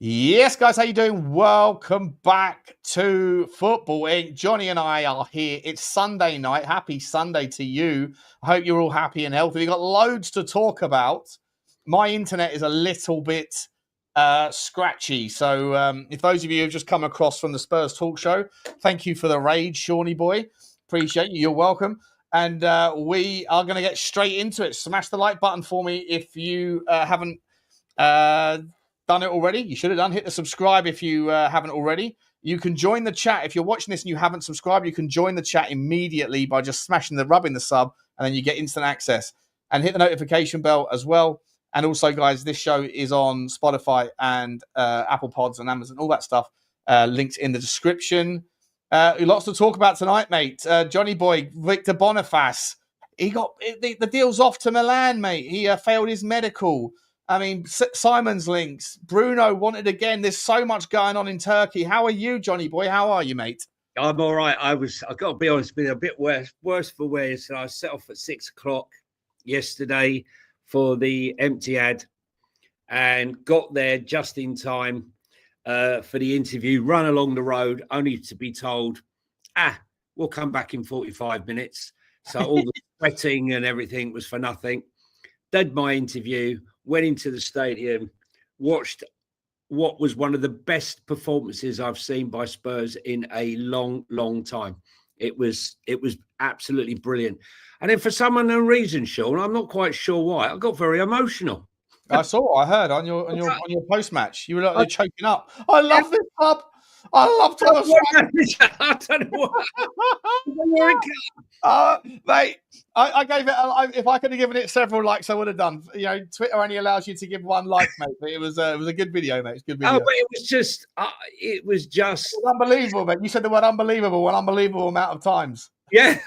Yes, guys, how you doing? Welcome back to Football Inc. Johnny and I are here. It's Sunday night. Happy Sunday to you. I hope you're all happy and healthy. We've got loads to talk about. My internet is a little bit scratchy. So if those of you who've just come across from the Spurs talk show, thank you for the raid, Shawnee boy. Appreciate you. You're welcome. And we are going to get straight into it. Smash the like button for me if you haven't done it already. You should have done. Hit the subscribe if you haven't already. You can join the chat. If you're watching this and you haven't subscribed, you can join the chat immediately by just rubbing the sub, and then you get instant access. And hit the notification bell as well. And also, guys, this show is on Spotify and Apple Pods and Amazon, all that stuff. Links in the description. Lots to talk about tonight, mate. Johnny boy, Victor Boneface. He got the deal's off to Milan, mate. He failed his medical. I mean, Simon's links. Bruno wanted again. There's so much going on in Turkey. How are you, Johnny boy? How are you, mate? I'm all right. I've got to be honest, been a bit worse for wear. So I set off at 6 o'clock yesterday for the empty ad and got there just in time for the interview, run along the road, only to be told, we'll come back in 45 minutes. So all the sweating and everything was for nothing. Did my interview, went into the stadium, watched what was one of the best performances I've seen by Spurs in a long, long time. It was absolutely brilliant. And then for some unknown reason, Sean, I'm not quite sure why, I got very emotional. I heard on your post match. You were like choking up. I love this club. I love Thomas. I don't know what. Mate, I gave it. If I could have given it several likes, I would have done. You know, Twitter only allows you to give one like, mate. But it was a good video, mate. It's a good video. Oh, but it was just unbelievable, mate. You said the word unbelievable an unbelievable amount of times. Yeah.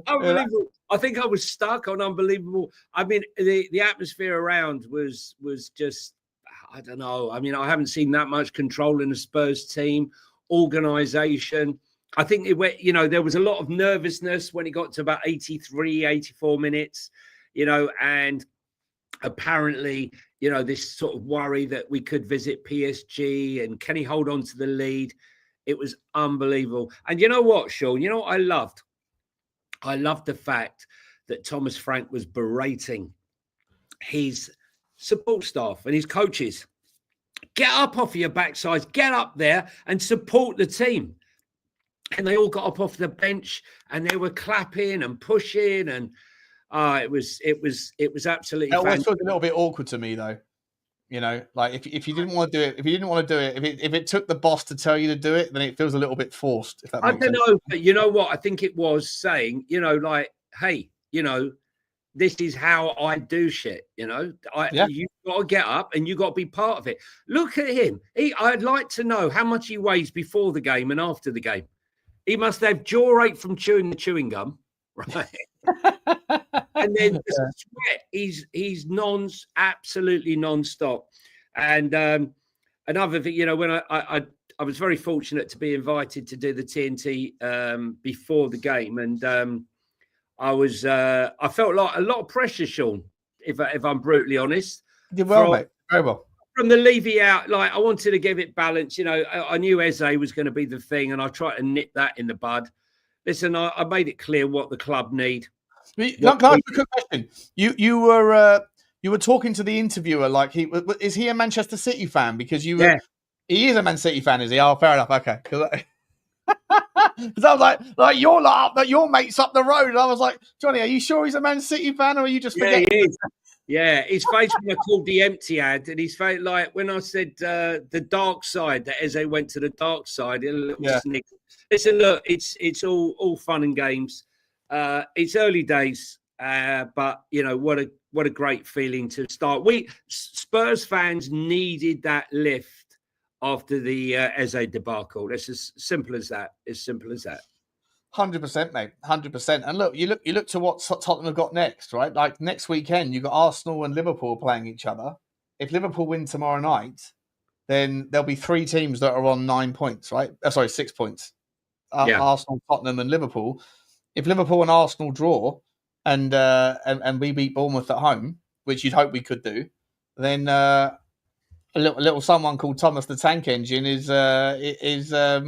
Unbelievable. I think I was stuck on unbelievable. I mean, the atmosphere around was just, I don't know. I mean, I haven't seen that much control in the Spurs team, organisation. I think there was a lot of nervousness when it got to about 83, 84 minutes, and apparently, this sort of worry that we could visit PSG and can he hold on to the lead? It was unbelievable. And you know what, Sean? You know what I loved? I loved the fact that Thomas Frank was berating his support staff and his coaches. Get up off your backsides, get up there and support the team. And they all got up off the bench and they were clapping and pushing, and it was absolutely. It always felt a little bit awkward to me, though. Like if you didn't want to do it, if it took the boss to tell you to do it, then it feels a little bit forced. If that makes sense. I don't know, but you know what? I think it was saying, like, hey, this is how I do shit. You've got to get up and you've got to be part of it. Look at him. I'd like to know how much he weighs before the game and after the game. He must have jaw ache from chewing the chewing gum, right? And then the sweat, he's absolutely non-stop. And another thing, when I was very fortunate to be invited to do the TNT before the game, and I felt like a lot of pressure, Sean, if I'm brutally honest. You did well, mate. Very well. From the Levy out, like I wanted to give it balance. I knew Eze was going to be the thing, and I tried to nip that in the bud. Listen, I made it clear what the club need. Can I ask a quick question? You were talking to the interviewer like is he a Manchester City fan? Because he is a Man City fan, is he? Oh, fair enough. Okay. Because I was like your mate's up the road, and I was like, Johnny, are you sure he's a Man City fan, or are you just forgetting? He is. Yeah, his face when I called the empty ad, and his face like when I said the dark side, that Eze went to the dark side. A little snick. Listen, look, it's all fun and games. It's early days, but what a great feeling to start. We Spurs fans needed that lift after the Eze debacle. It's as simple as that. 100%, mate. 100%. And look, you look to what Tottenham have got next, right? Like next weekend, you've got Arsenal and Liverpool playing each other. If Liverpool win tomorrow night, then there'll be 3 teams that are on 9 points, right? 6 points. Arsenal, Tottenham, and Liverpool. If Liverpool and Arsenal draw, and we beat Bournemouth at home, which you'd hope we could do, then a little someone called Thomas the Tank Engine is top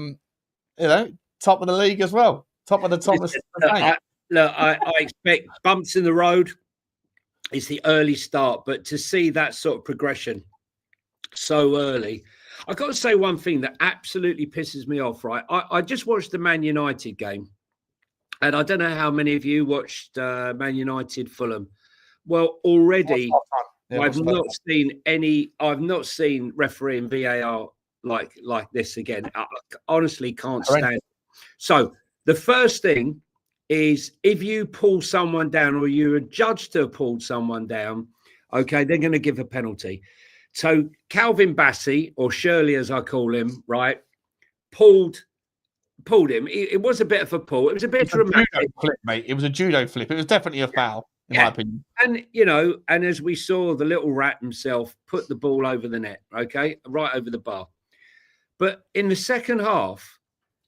of the league as well. Top of the Thomas the Tank. I expect bumps in the road. It's the early start, but to see that sort of progression so early, I've got to say one thing that absolutely pisses me off, right? I just watched the Man United game, and I don't know how many of you watched Man United Fulham. Well, already I've not seen refereeing VAR like this again. I honestly can't stand it. So the first thing is, if you pull someone down or you're adjudged to have pulled someone down, okay, they're going to give a penalty. So Calvin Bassey, or Shirley as I call him, right, pulled him. It was a bit of a pull. It was a bit dramatic. Flip, mate. It was a judo flip. It was definitely a foul, in my opinion. And, and as we saw, the little rat himself put the ball over the net, okay, right over the bar. But in the second half,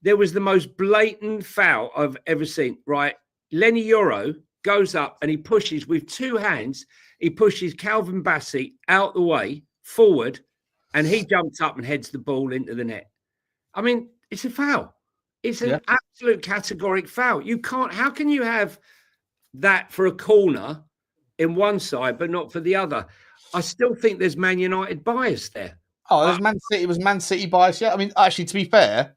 there was the most blatant foul I've ever seen, right? Lenny Yoro goes up and he pushes with two hands. He pushes Calvin Bassey out the way, forward, and he jumps up and heads the ball into the net. I mean, it's a foul. It's an absolute categoric foul. You can't, how can you have that for a corner in one side, but not for the other? I still think there's Man United bias there. Oh, there's Man City. It was Man City bias. Yeah. I mean, actually, to be fair,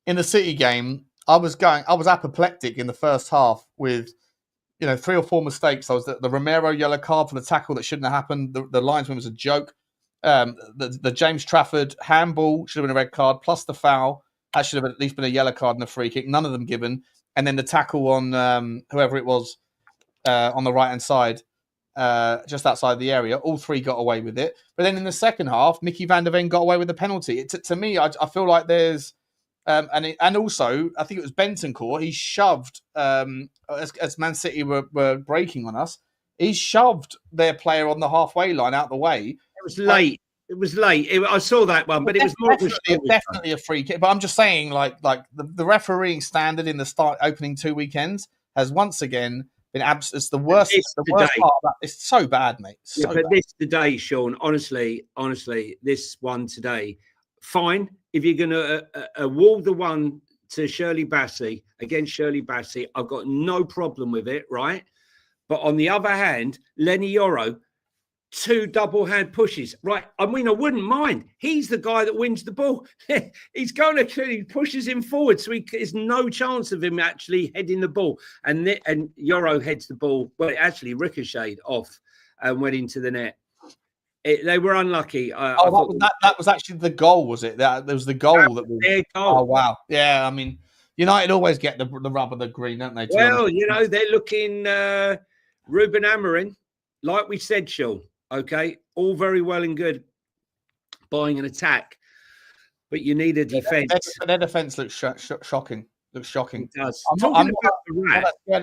in the City game, I was apoplectic in the first half with, 3 or 4 mistakes. I was the Romero yellow card for the tackle that shouldn't have happened. The linesman was a joke. The James Trafford handball should have been a red card, plus the foul. That should have at least been a yellow card and a free kick. None of them given. And then the tackle on whoever it was on the right-hand side, just outside the area. All 3 got away with it. But then in the second half, Mickey van der Ven got away with the penalty. To me, I feel like there's... and also, I think it was Bentancur. He shoved, as Man City were breaking on us, he shoved their player on the halfway line out the way. It was late. I saw that one, but it was definitely a free kick. But I'm just saying, like the refereeing standard in the opening 2 weekends has once again been it's the worst. The worst part of that. It's so bad, mate. This today, Sean. Honestly, this one today. Fine, if you're going to award the one to Shirley Bassey, against Shirley Bassey, I've got no problem with it, right? But on the other hand, Lenny Yoro, 2 double hand pushes, right? I mean, I wouldn't mind. He's the guy that wins the ball. He pushes him forward, so there's no chance of him actually heading the ball. And Yoro heads the ball. Well, it actually ricocheted off and went into the net. They were unlucky. That was actually the goal, was it? There was the goal that was their goal. Oh wow, yeah. I mean, United always get the rub of the green, don't they? Well, they're looking Ruben Amorim, like we said, Sean. Okay, all very well and good buying an attack, but you need a defence. Their defence looks shocking. Looks shocking. It does. I'm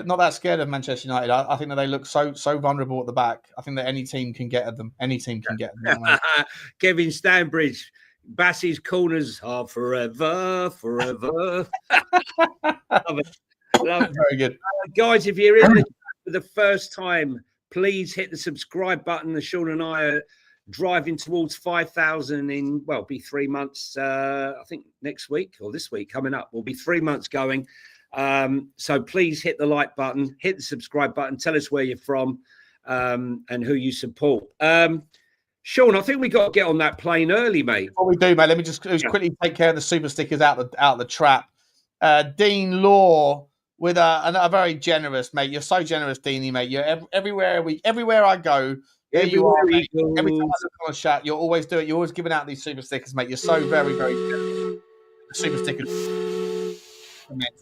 not that scared of Manchester United. I think that they look so vulnerable at the back. I think that any team can get at them. Any team can get at them. Kevin Stanbridge, Bassey's corners are forever. Love it. Very good. Guys, if you're in for the first time, please hit the subscribe button. The Sean and I are driving towards 5,000 in, be 3 months. I think next week or this week coming up will be 3 months going. So please hit the like button, hit the subscribe button, tell us where you're from and who you support. Sean, I think we got to get on that plane early, mate. What we do, mate, let me just quickly take care of the super stickers out the trap. Dean Law with a very generous, mate. You're so generous, Deanie, mate. You're everywhere I go. There you are, mate. Every time I look on a chat, you're always giving out these super stickers, mate. You're so very, very good. Super stickers.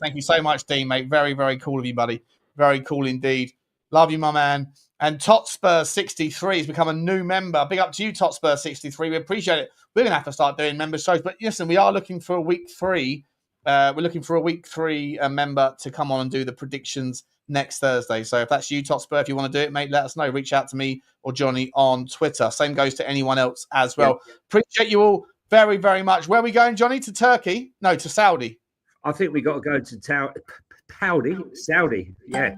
Thank you so much, Dean, mate. Very, very cool of you, buddy. Very cool indeed. Love you, my man. And Totspur63 has become a new member. Big up to you, Totspur63. We appreciate it. We're going to have to start doing member shows. But listen, we are looking for a week 3. We're looking for a week 3 member to come on and do the predictions next Thursday. So if that's you, Totspur, if you want to do it, mate, let us know. Reach out to me or Johnny on Twitter. Same goes to anyone else as well. Yeah. Appreciate you all very, very much. Where are we going, Johnny? To Turkey? No, to Saudi. I think we got to go to Saudi. Yeah.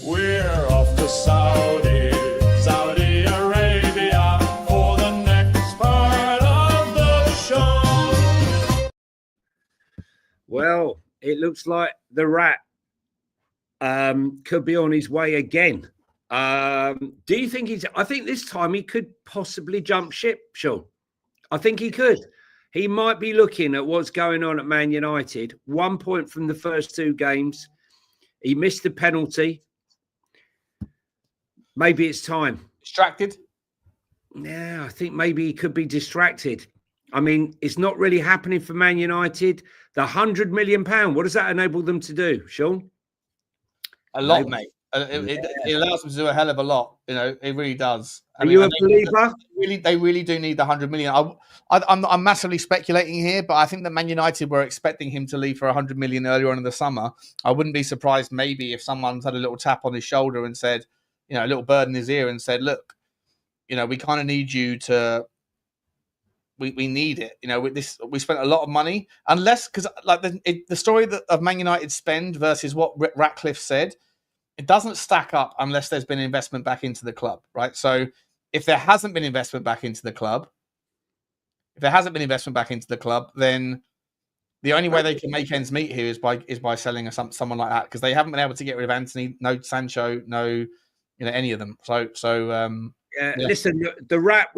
We're off to Saudi Arabia for the Well, it looks like the rat could be on his way again. Do you think I think this time he could possibly jump ship, Sean. I think he could. He might be looking at what's going on at Man United. 1 point from the first 2 games. He missed the penalty. Maybe it's time. Distracted? Yeah, I think maybe he could be distracted. I mean, it's not really happening for Man United. The £100 million, what does that enable them to do, Sean? A lot, mate. It allows them to do a hell of a lot. You know, it really does. Are you a believer? They really do need the 100 million. I'm massively speculating here, but I think that Man United were expecting him to leave for 100 million earlier on in the summer. I wouldn't be surprised maybe if someone's had a little tap on his shoulder and said, you know, a little bird in his ear and said, look, you know, we kind of need you to. We need it. You know, we spent a lot of money, unless because like the story of Man United spend versus what Ratcliffe said. It doesn't stack up unless there's been investment back into the club, right? So if there hasn't been investment back into the club, then the only way they can make ends meet here is by selling someone like that, because they haven't been able to get rid of Anthony, no Sancho, no, any of them. So yeah. Listen, the rat,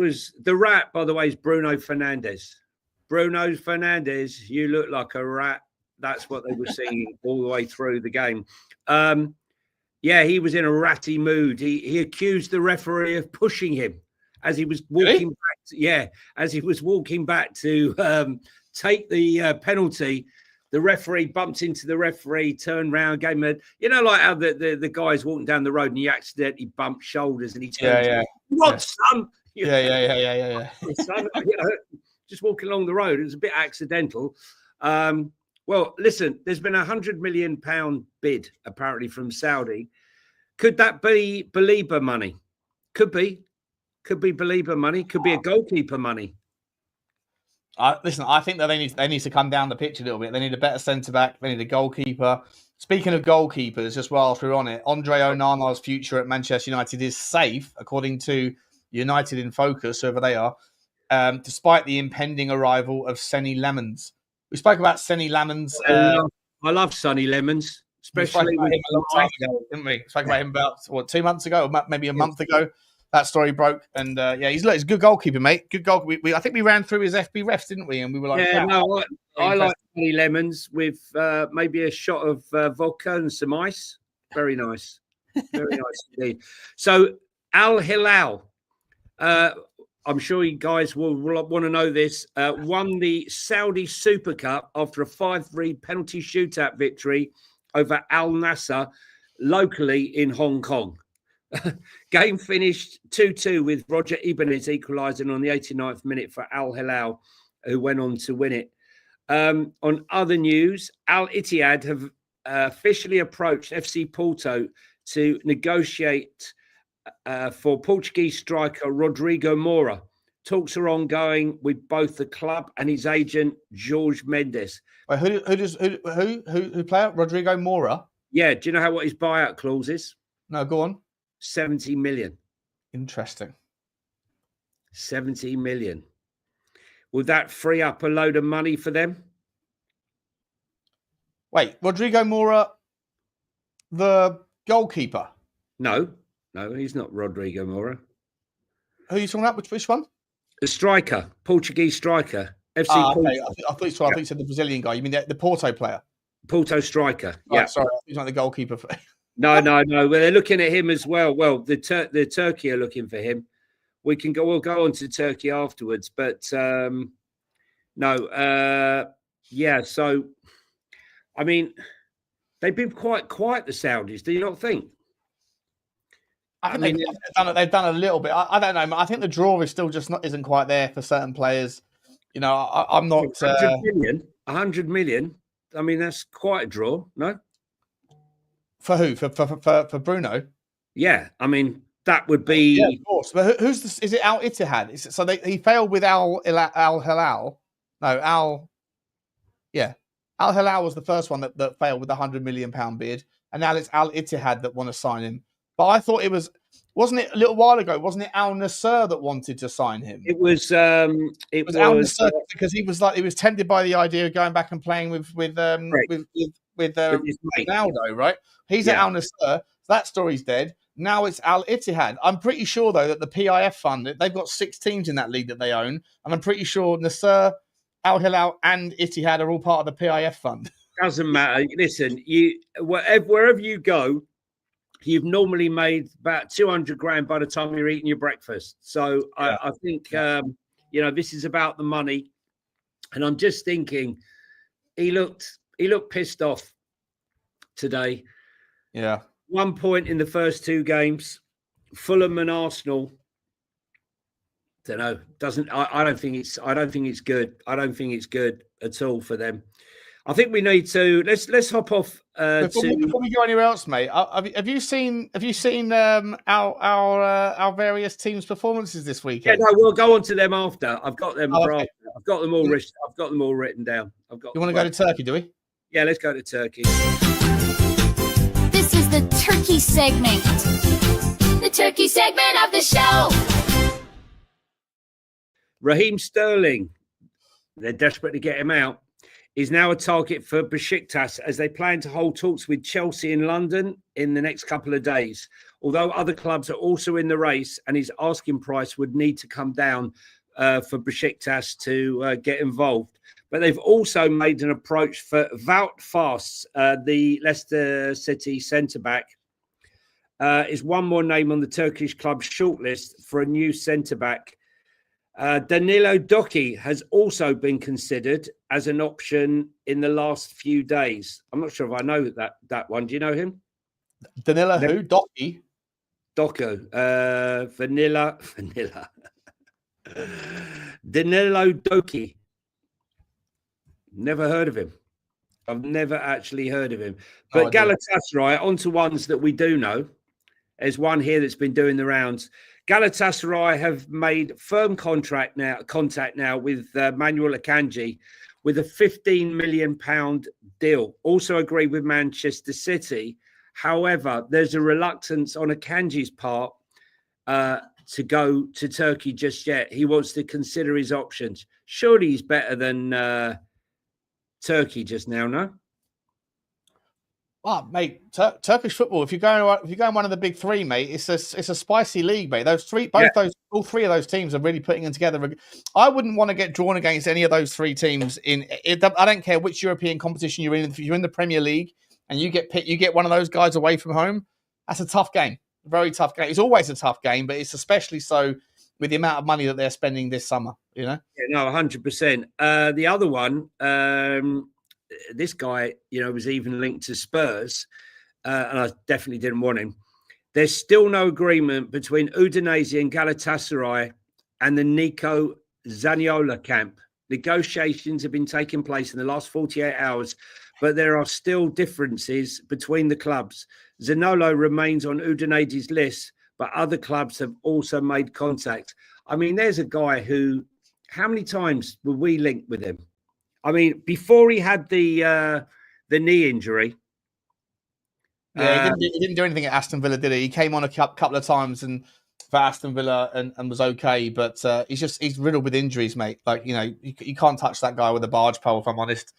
by the way, is Bruno Fernandes. Bruno Fernandes, you look like a rat. That's what they were singing all the way through the game. Yeah, he was in a ratty mood. He accused the referee of pushing him as he was walking back. As he was walking back to take the penalty. The referee bumped into the referee, turned around, gave him like how the guy's walking down the road and he accidentally bumped shoulders and he turned. What, son? Yeah. Son, just walking along the road. It was a bit accidental. Well, listen, there's been £100 million bid apparently from Saudi. Could that be Belieber money? Could be Belieber money. Could be a goalkeeper money. Listen, I think that they need to come down the pitch a little bit. They need a better centre back. They need a goalkeeper. Speaking of goalkeepers, just whilst we're on it, Andre Onana's future at Manchester United is safe, according to United in Focus, whoever they are, despite the impending arrival of Senny Lemons. We spoke about Senny Lemons. I love Sonny Lemons, especially with him a long time ago, didn't we? Spoke about him about 2 months ago, or maybe a month ago. That story broke, and he's a good goalkeeper, mate. Good goal. I think we ran through his FB refs, didn't we? And we were like, I like Sonny Lemons with maybe a shot of vodka and some ice. Very nice, very nice indeed. So Al Hilal. I'm sure you guys will want to know this, won the Saudi Super Cup after a 5-3 penalty shootout victory over Al Nassr locally in Hong Kong. Game finished 2-2 with Roger Ibanez equalising on the 89th minute for Al Hilal, who went on to win it. On other news, Al Ittihad have officially approached FC Porto to negotiate for Portuguese striker Rodrigo Moura. Talks are ongoing with both the club and his agent Jorge Mendes. Wait, who play out? Rodrigo Moura? Yeah. Do you know what his buyout clause is? No, go on. 70 million. Interesting. 70 million. Would that free up a load of money for them? Wait, Rodrigo Moura, the goalkeeper? No, he's not Rodrigo Moura. Who are you talking about? Which one? The striker, Portuguese striker. FC Porto. Okay. I thought you said the Brazilian guy. You mean the Porto player? Porto striker. Yeah. Sorry, he's not the goalkeeper. No. Well, they're looking at him as well. Well, the Turkey are looking for him. We'll go on to Turkey afterwards, but no. Yeah. So, I mean, they've been quite quiet, the Saudis. Do you not think? I think they've done a little bit. I don't know. I think the draw is still just isn't quite there for certain players. You know, I'm not. 100 million. I mean, that's quite a draw, no? For who? For Bruno? Yeah, I mean that would be. Yeah, of course. But who's this? Is it Al Ittihad? So he failed with Al Hilal. No, Al Hilal was the first one that failed with the £100 million bid, and now it's Al Ittihad that want to sign him. But I thought wasn't it a little while ago? Wasn't it Al Nassr that wanted to sign him? It was Al Nassr because he was tempted by the idea of going back and playing with Ronaldo, right? He's at Al Nassr. That story's dead. Now it's Al Ittihad. I'm pretty sure though that the PIF fund, they've got 6 teams in that league that they own, and I'm pretty sure Nassr, Al Hilal, and Ittihad are all part of the PIF fund. Doesn't matter. Listen, wherever you go, you've normally made about 200 grand by the time you're eating your breakfast. So I think this is about the money, and I'm just thinking he looked pissed off today. Yeah. 1 point in the first 2 games. Fulham and Arsenal. Don't know. I don't think it's good. I don't think it's good at all for them. I think we need to let's hop off. Before we go anywhere else, mate, have you seen our various teams' performances this weekend? Yeah, no, we'll go on to them after. I've got them. Okay. I've got them all written down. You want to go to Turkey, do we? Yeah, let's go to Turkey. This is the Turkey segment. The Turkey segment of the show. Raheem Sterling, they're desperate to get him out, is now a target for Besiktas as they plan to hold talks with Chelsea in London in the next couple of days. Although other clubs are also in the race, and his asking price would need to come down for Besiktas to get involved. But they've also made an approach for Wout Faes, the Leicester City centre-back, is one more name on the Turkish club's shortlist for a new centre-back. Danilo Doki has also been considered as an option in the last few days. I'm not sure if I know that one. Do you know him? Danilo who? Doki? Doko. Vanilla. Danilo Doki. Never heard of him. I've never actually heard of him. But Galatasaray, on to ones that we do know. There's one here that's been doing the rounds. Galatasaray have made firm contact now with Manuel Akanji with a £15 million deal. Also agreed with Manchester City. However, there's a reluctance on Akanji's part to go to Turkey just yet. He wants to consider his options. Surely he's better than Turkey just now, no? Oh, mate, Turkish football. If you're going one of the big 3, mate, it's a spicy league, mate. All 3 of those teams are really putting them together. I wouldn't want to get drawn against any of those 3 teams I don't care which European competition you're in. If you're in the Premier League and you get one of those guys away from home, that's a tough game. Very tough game. It's always a tough game, but it's especially so with the amount of money that they're spending this summer. You know? Yeah, no, 100%. The other one. This guy, was even linked to Spurs, and I definitely didn't want him. There's still no agreement between Udinese and Galatasaray and the Nico Zaniolo camp. Negotiations have been taking place in the last 48 hours, but there are still differences between the clubs. Zaniolo remains on Udinese's list, but other clubs have also made contact. I mean, there's a guy who, how many times were we linked with him? I mean, before he had the knee injury. Yeah, he didn't do anything at Aston Villa, did he? He came on a couple of times and for Aston Villa and was okay, but he's riddled with injuries, mate. Like, you can't touch that guy with a barge pole, if I'm honest.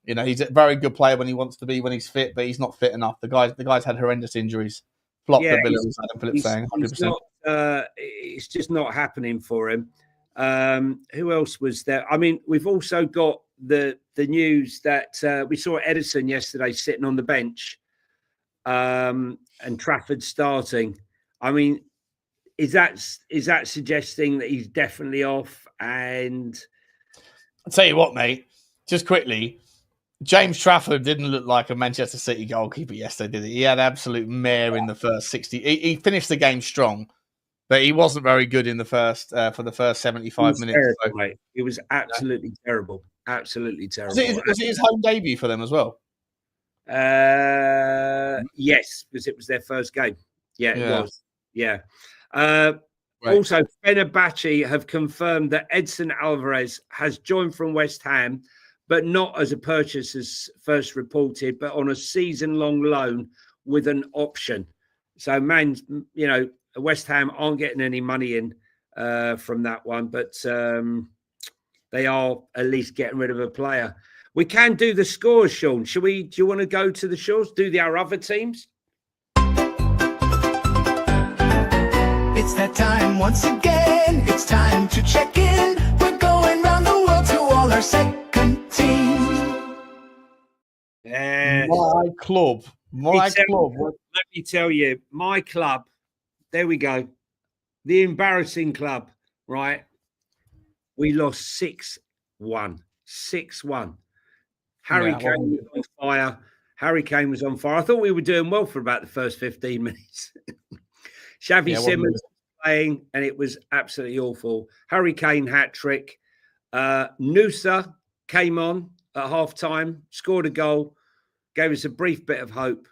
He's a very good player when he wants to be, when he's fit, but he's not fit enough. The guy's had horrendous injuries. Flopped the Villa, as Adam Phillips saying, 100%. It's just not happening for him. Who else was there? I mean, we've also got the news that we saw Edison yesterday sitting on the bench, and Trafford starting. I mean, is that suggesting that he's definitely off? And I'll tell you what, mate, just quickly, James Trafford didn't look like a Manchester City goalkeeper yesterday, did he? He had absolute mare in the first 60. He finished the game strong, but he wasn't very good in the first for the first 75 minutes. Terrible, mate. It was absolutely terrible. Absolutely terrible. Was it his home debut for them as well? Yes, because it was their first game. Yeah, it was. Yeah. Right. Also, Fenerbahce have confirmed that Edson Alvarez has joined from West Ham, but not as a purchase as first reported, but on a season-long loan with an option. So, man, West Ham aren't getting any money in from that one, but they are at least getting rid of a player. We can do the scores, Sean. Do you want to go to the scores? Do our other teams? It's that time once again. It's time to check in. We're going round the world to all our second teams. Yes. My club. Let me tell you, my club. There we go. The embarrassing club, right? We lost 6-1. 6-1. Harry Kane was on fire. Harry Kane was on fire. I thought we were doing well for about the first 15 minutes. Xavi Simons was playing, and it was absolutely awful. Harry Kane hat-trick. Nusa came on at half-time, scored a goal, gave us a brief bit of hope,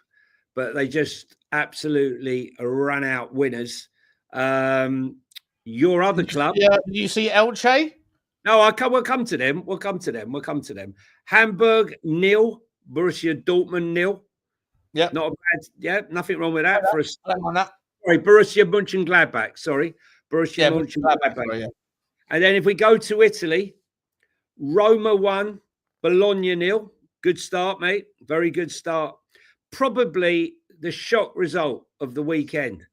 but they just absolutely ran out winners. Your other club. Yeah, did you see Elche? No, we'll come to them. We'll come to them. Hamburg 0, Borussia Dortmund 0. Yeah, not a bad. Yeah, nothing wrong with that for us. Sorry, Borussia Mönchengladbach. Sorry, Borussia Mönchengladbach. Yeah. And then if we go to Italy, Roma 1, Bologna 0. Good start, mate. Very good start. Probably the shock result of the weekend.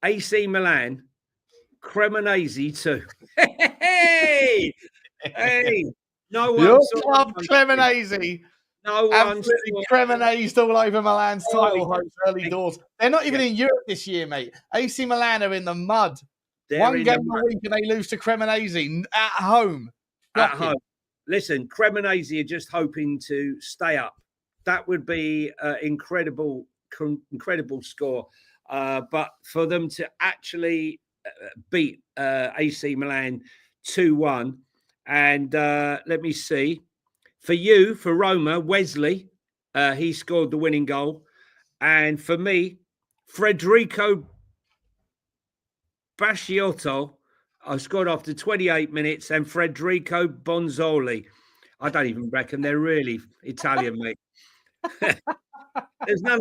AC Milan, Cremonese 2. Hey, no one. Your club, Cremonese. No one. Absolutely Cremonese all over Milan's title hopes early doors. They're not even in Europe this year, mate. AC Milan are in the mud. One game a week and they lose to Cremonese at home. At home. Listen, Cremonese are just hoping to stay up. That would be an incredible score. But for them to actually beat AC Milan 2-1. And let me see. For Roma, Wesley, he scored the winning goal. And for me, Federico Basciotto, I scored after 28 minutes, and Federico Bonzoli. I don't even reckon they're really Italian, mate. There's none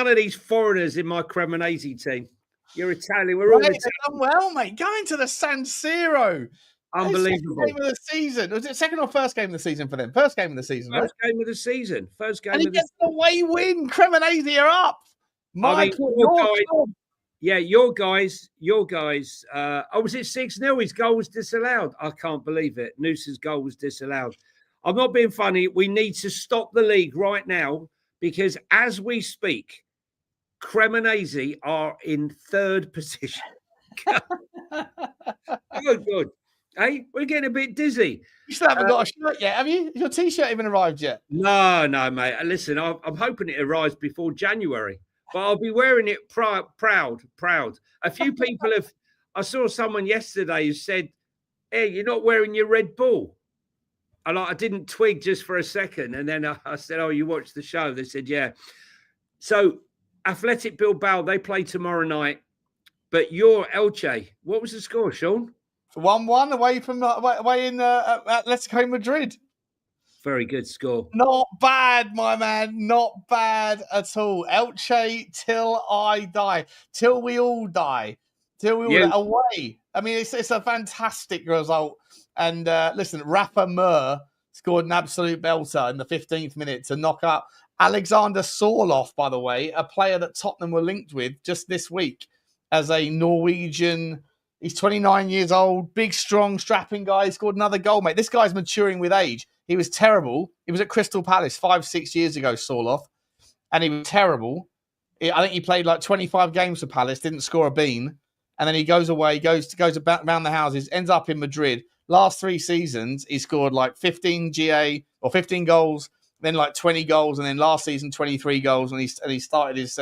of these foreigners in my Cremonese team. You're Italian. We're all Italian. Done well, mate. Going to the San Siro. Unbelievable. Game of the season. Was it second or first game of the season for them? First game of the season, First game of the season. And he gets the away win. Cremonese are up. Your guys. Was it 6-0? His goal was disallowed. I can't believe it. Noosa's goal was disallowed. I'm not being funny. We need to stop the league right now because as we speak, Cremonese are in third position. Good. Hey, we're getting a bit dizzy. You still haven't got a shirt yet, have you? Your T-shirt even arrived yet? No, mate. Listen, I'm hoping it arrives before January, but I'll be wearing it proud. A few people have. I saw someone yesterday who said, "Hey, you're not wearing your Red Bull." And I didn't twig just for a second, and then I said, "Oh, you watched the show?" They said, "Yeah." So, Athletic Bilbao, they play tomorrow night, but your Elche, what was the score, Sean? 1-1 away in Atletico Madrid. Very good score. Not bad, my man. Not bad at all. Elche till I die. Till we all die. Till we all away. I mean, it's a fantastic result. And listen, Rafa Mir scored an absolute belter in the 15th minute to knock out Alexander Sorloth, by the way, a player that Tottenham were linked with just this week as a Norwegian. He's 29 years old, big, strong, strapping guy. He scored another goal, mate. This guy's maturing with age. He was terrible. He was at Crystal Palace 5-6 years ago, Sorloth, and he was terrible. I think he played like 25 games for Palace, didn't score a bean, and then he goes away, goes about around the houses, ends up in Madrid. Last 3 seasons, he scored like 15 goals, then like 20 goals, and then last season 23 goals, and he started his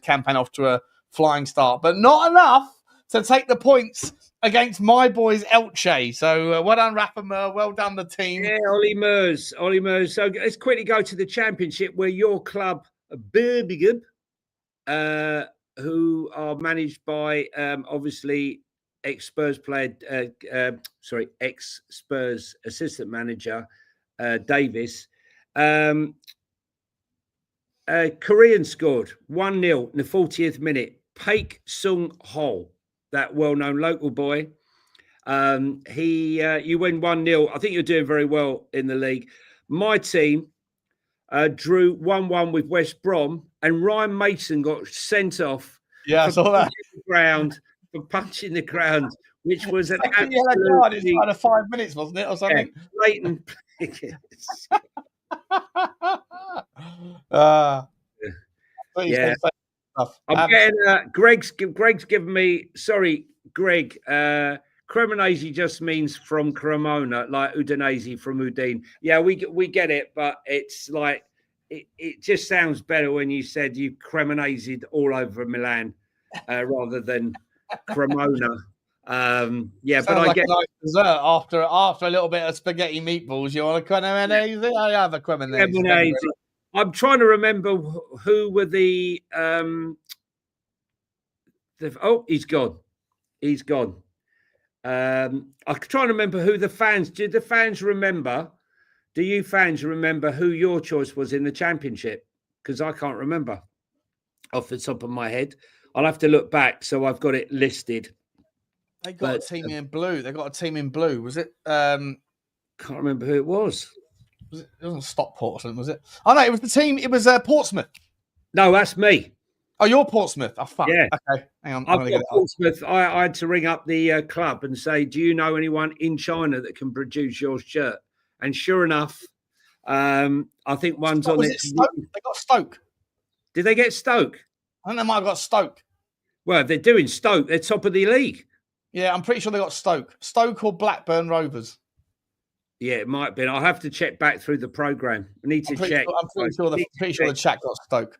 campaign off to a flying start, but not enough to take the points against my boys Elche. So well done, Rafa Mir. Well done, the team. Yeah, Ollie Mers. So let's quickly go to the Championship where your club, Birmingham, who are managed by obviously ex-Spurs assistant manager Davis. Korean scored 1-0 in the 40th minute. Paik Sung Ho, that well-known local boy. You win 1-0. I think you're doing very well in the league. My team drew 1-1 with West Brom, and Ryan Mason got sent off Yeah, I saw that. for punching the ground, which was an yellow card inside of 5 minutes, wasn't it, or something? Blatant. Yeah. I'm getting Greg's given me, sorry, Greg, Cremonese just means from Cremona, like Udinese from Udine. Yeah, we get it, but it's like it just sounds better when you said you Cremonesed all over Milan rather than Cremona. Yeah, sounds but like I get a nice dessert after a little bit of spaghetti meatballs. You want a Cremonese? I have a Cremonese. I'm trying to remember who were the he's gone. He's gone. I'm trying to remember who the fans. Did the fans remember? Do you fans remember who your choice was in the championship? Because I can't remember off the top of my head. I'll have to look back, so I've got it listed. They got a team in blue. They got a team in blue. Was it? Can't remember who it was. It wasn't Stockport or something, was it? Oh no, it was the team. It was Portsmouth. No, that's me. Oh, you're Portsmouth. Oh, fuck. Yeah. Okay, hang on. I've got Portsmouth. I had to ring up the club and say, "Do you know anyone in China that can produce your shirt?" And sure enough, I think one's on it. They got Stoke. Did they get Stoke? I think they might have got Stoke. Well, they're doing Stoke. They're top of the league. Yeah, I'm pretty sure they got Stoke. Stoke or Blackburn Rovers. Yeah, it might have been. I'll have to check back through the programme. I need to check. I'm pretty sure the chat got Stoke.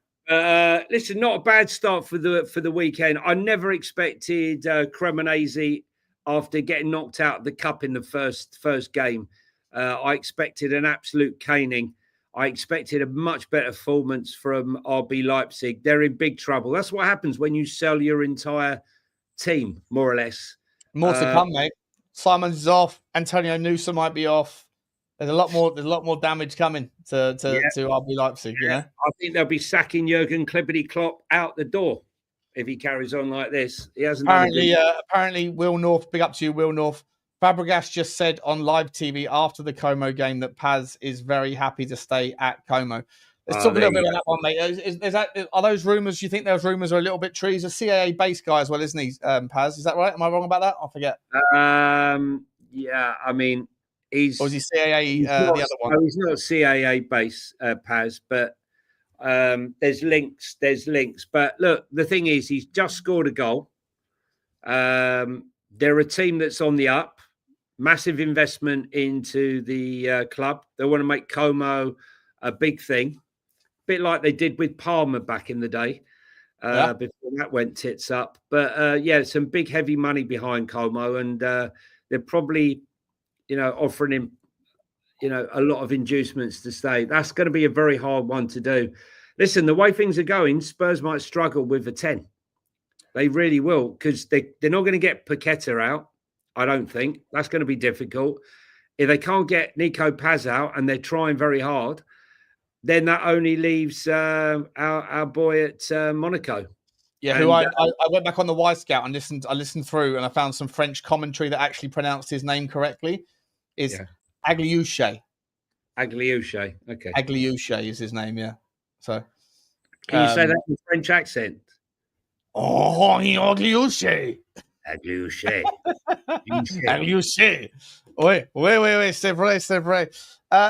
Listen, not a bad start for the weekend. I never expected Cremonese after getting knocked out of the cup in the first game. I expected an absolute caning. I expected a much better performance from RB Leipzig. They're in big trouble. That's what happens when you sell your entire team, more or less. More to come, mate. Simons is off. Antonio Newsom might be off. There's a lot more damage coming to RB Leipzig. You know, I think they'll be sacking Jurgen Klippity-Klopp out the door if he carries on like this. He hasn't. Apparently, Will North. Big up to you, Will North. Fabregas just said on live TV after the Como game that Paz is very happy to stay at Como. Let's talk a little bit about that one, mate. Are those rumours? You think those rumours are a little bit true? He's a CAA-based guy as well, isn't he, Paz? Is that right? Am I wrong about that? I forget. Yeah, I mean, he's... Or is he CAA, the other one? No, he's not CAA-based, Paz, but there's links. But look, the thing is, he's just scored a goal. They're a team that's on the up. Massive investment into the club. They want to make Como a big thing. Bit like they did with Palmer back in the day, before that went tits up. But some big heavy money behind Como, and they're probably, offering him, a lot of inducements to stay. That's going to be a very hard one to do. Listen, the way things are going, Spurs might struggle with a 10. They really will, because they're not going to get Paqueta out. I don't think that's going to be difficult. If they can't get Nico Paz out, and they're trying very hard, then that only leaves our boy at Monaco. Yeah, who I went back on the Y Scout and listened through, and I found some French commentary that actually pronounced his name correctly. Is Agliouche. Agliouche, okay. Agliouche is his name, yeah. So, can you say that in French accent? Oh, Agliouche. Agliouche. Agliouche. Oui, c'est vrai.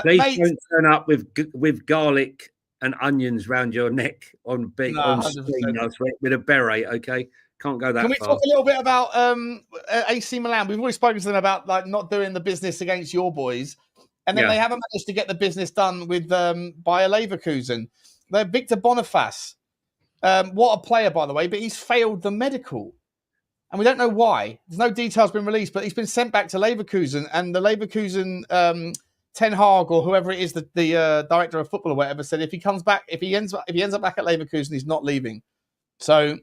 Please don't turn up with garlic and onions round your neck on screen with a beret, okay? Can't go that far. Can we talk a little bit about AC Milan? We've already spoken to them about not doing the business against your boys, and then they haven't managed to get the business done with Bayer Leverkusen. They're Victor Boneface. What a player, by the way, but he's failed the medical. And we don't know why. There's no details been released, but he's been sent back to Leverkusen, and the Leverkusen Ten Hag or whoever it is, the director of football or whatever, said if he comes back, if he ends up back at Leverkusen, he's not leaving. So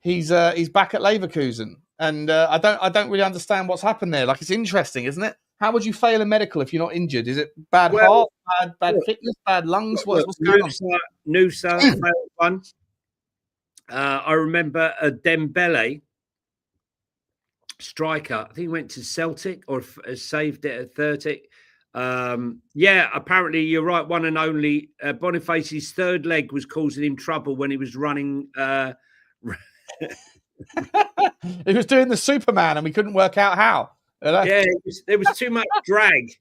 he's back at Leverkusen, and I don't really understand what's happened there. Like, it's interesting, isn't it? How would you fail a medical if you're not injured? Is it bad Well, heart, bad fitness, bad lungs? What's going on? Noosa failed one. I remember a Dembele striker. I think he went to Celtic or saved it at 30. Apparently you're right. One and only Boneface's third leg was causing him trouble when he was running. He was doing the Superman and we couldn't work out how. Yeah, there was too much drag.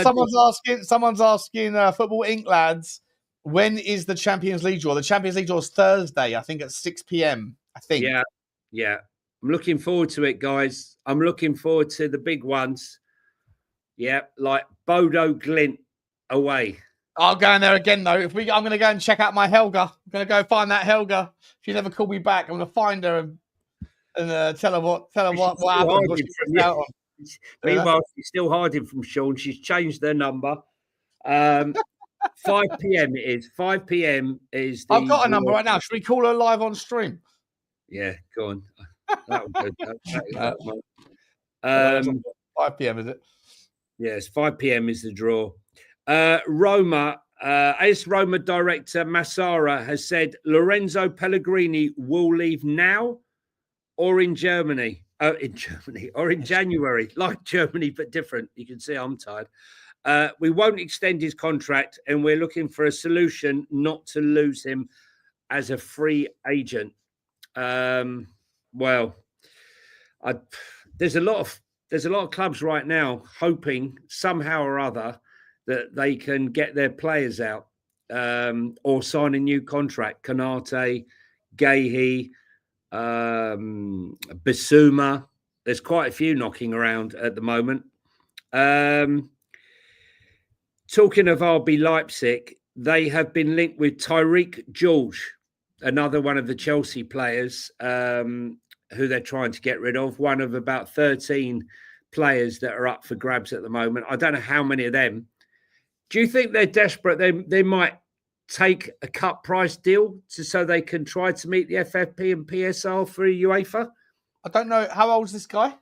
Someone's asking Football Inc. lads, when is the Champions League draw? The Champions League draw is Thursday, I think at 6 p.m. I think. Yeah. I'm looking forward to it, guys. I'm looking forward to the big ones. Yeah, like Bodo Glint away. I'll go in there again though. I'm going to go and check out my Helga. I'm going to go find that Helga. She never called me back. I'm going to find her and tell her what happened. What Meanwhile, she's still hiding from Sean. She's changed their number. 5 p.m. it is. 5 p.m. is. I've got a number right now. Should we call her live on stream? Yeah, go on. That would go. 5 p.m. is it? Yes, 5 p.m. is the draw. Roma, AS Roma director Massara has said Lorenzo Pellegrini will leave now or in Germany. In Germany or in January, like Germany, but different. You can see I'm tired. We won't extend his contract, and we're looking for a solution not to lose him as a free agent. There's a lot of clubs right now hoping somehow or other that they can get their players out or sign a new contract. Konate, Gahey, Bissouma. There's quite a few knocking around at the moment. Talking of RB Leipzig, they have been linked with Tyreek George, another one of the Chelsea players who they're trying to get rid of. One of about 13 players that are up for grabs at the moment. I don't know how many of them. Do you think they're desperate? They might take a cut price deal so they can try to meet the FFP and PSR for UEFA? I don't know. How old is this guy?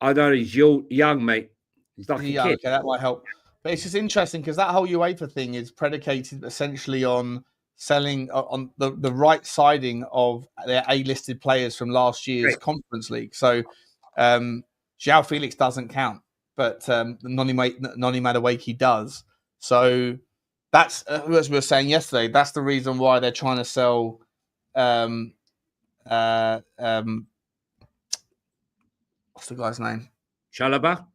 I don't know. He's young, mate. He's like a kid. Okay, that might help. But it's just interesting because that whole UEFA thing is predicated essentially on selling on the right siding of their A-listed players from last year's Conference League. So João Felix doesn't count, but Noni Madueke does. So that's, as we were saying yesterday, that's the reason why they're trying to sell what's the guy's name? Chalobah?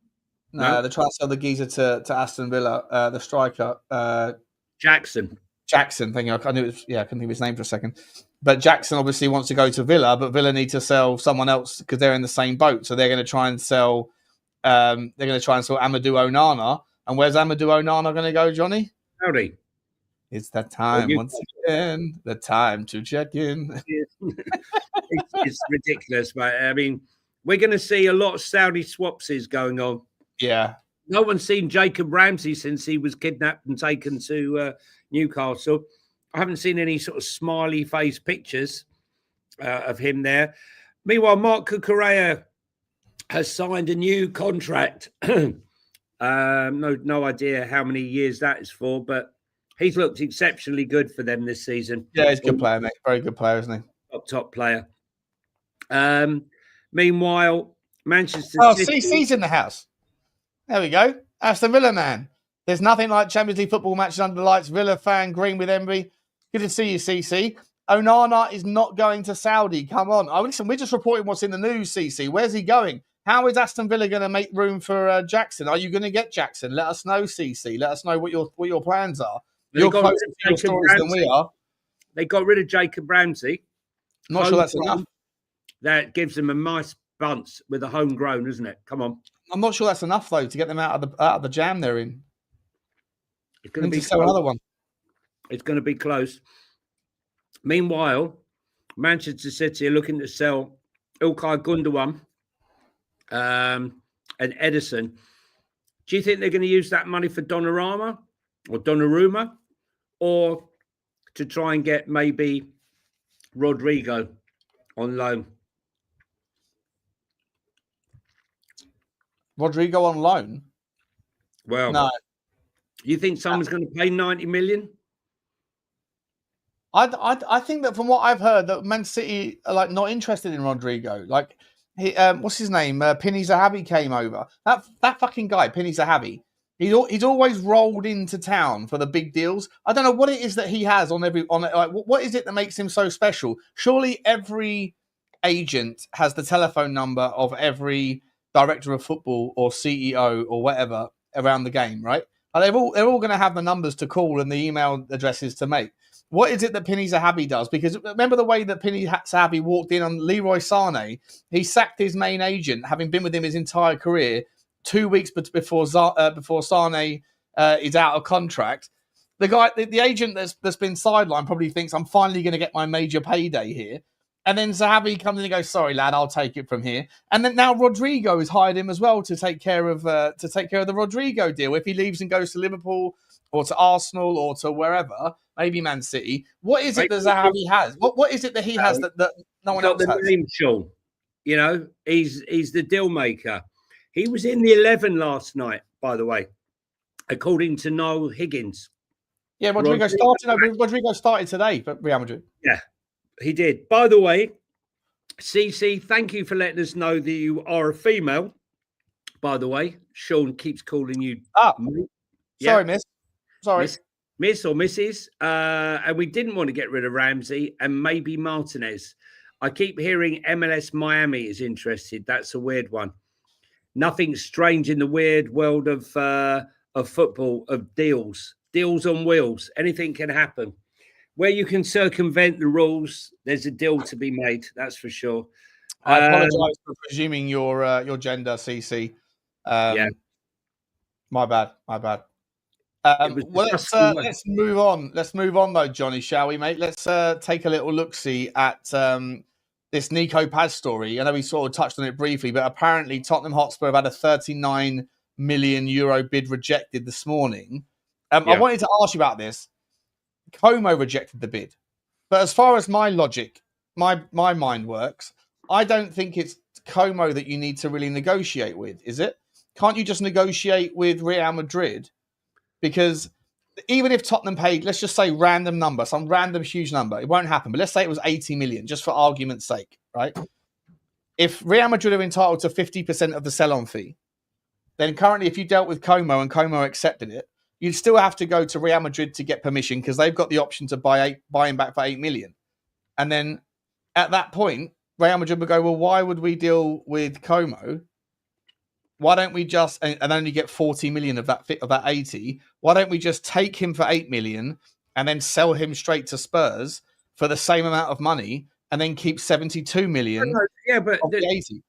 No, they're trying to sell the geezer to Aston Villa, the striker. Jackson. Thank you. I knew it was, I couldn't think of his name for a second. But Jackson obviously wants to go to Villa, but Villa need to sell someone else because they're in the same boat. So they're going to try and sell Amadou Onana. And where's Amadou Onana going to go, Johnny? Howdy. It's that time once again. The time to check in. It's ridiculous, mate. I mean, we're going to see a lot of Saudi swapsies going on. Yeah. No one's seen Jacob Ramsey since he was kidnapped and taken to Newcastle. I haven't seen any sort of smiley face pictures of him there. Meanwhile, Mark Cucurella has signed a new contract. No idea how many years that is for, but he's looked exceptionally good for them this season. Yeah, he's a good player, mate. Very good player, isn't he? Top player. Meanwhile, Manchester City. CC's in the house. There we go. Aston Villa, man. There's nothing like Champions League football matches under the lights. Villa fan, green with envy. Good to see you, CC. Onana is not going to Saudi. Come on. Oh, listen, we're just reporting what's in the news, CC. Where's he going? How is Aston Villa going to make room for Jackson? Are you going to get Jackson? Let us know, CC. Let us know what your plans are. You're closer to your stories than we are. They got rid of Jacob Ramsey. Not sure that's enough. That gives them a nice bunch with a homegrown, isn't it? Come on. I'm not sure that's enough though to get them out of the jam they're in. It's going to be sell another one. It's going to be close. Meanwhile, Manchester City are looking to sell Ilkay Gundogan and Edison. Do you think they're going to use that money for Donnarumma or to try and get maybe Rodrigo on loan? Rodrigo on loan? Well, No. You think someone's going to pay 90 million? I think that from what I've heard, that Man City are like not interested in Rodrigo. Like, he, what's his name? Pinny Zahavi came over. That fucking guy, Pinny Zahavi. He's always rolled into town for the big deals. I don't know what it is that he has on like what is it that makes him so special? Surely every agent has the telephone number of every director of football or CEO or whatever around the game, right? And they're all going to have the numbers to call and the email addresses to make. What is it that Pinny Zahavi does? Because remember the way that Pinny Zahavi walked in on Leroy Sané? He sacked his main agent, having been with him his entire career, 2 weeks before Sané is out of contract. The guy, the agent that's been sidelined, probably thinks I'm finally going to get my major payday here. And then Zahavi comes in and goes, "Sorry, lad, I'll take it from here." And then now Rodrigo has hired him as well to take care of the Rodrigo deal. If he leaves and goes to Liverpool or to Arsenal or to wherever, maybe Man City. What is it that Zahavi has? What is it that he has that no one else has? Name, Sean. You know, he's the deal maker. He was in the 11 last night, by the way, according to Noel Higgins. Yeah, Rodrigo started today for Real Madrid. Yeah, he did. By the way, CC, thank you for letting us know that you are a female. By the way, Sean keeps calling you. Sorry, miss. Sorry. Miss or Mrs. And we didn't want to get rid of Ramsey and maybe Martinez. I keep hearing MLS Miami is interested. That's a weird one. Nothing strange in the weird world of football, of deals on wheels. Anything can happen. Where you can circumvent the rules, there's a deal to be made. That's for sure. I apologise for presuming your gender, CC. Yeah. My bad. Well, let's move on. Let's move on, though, Johnny, shall we, mate? Let's take a little look-see at this Nico Paz story. I know we sort of touched on it briefly, but apparently Tottenham Hotspur have had a €39 million bid rejected this morning. I wanted to ask you about this. Como rejected the bid. But as far as my logic, my mind works, I don't think it's Como that you need to really negotiate with, is it? Can't you just negotiate with Real Madrid? Because even if Tottenham paid, let's just say random number, some random huge number, it won't happen. But let's say it was 80 million, just for argument's sake, right? If Real Madrid are entitled to 50% of the sell-on fee, then currently if you dealt with Como and Como accepted it, you'd still have to go to Real Madrid to get permission because they've got the option to buy him back for 8 million. And then at that point, Real Madrid would go, well, why would we deal with Como? Why don't we just and only get 40 million of that 80? Why don't we just take him for 8 million and then sell him straight to Spurs for the same amount of money and then keep 72 million? But of the 80.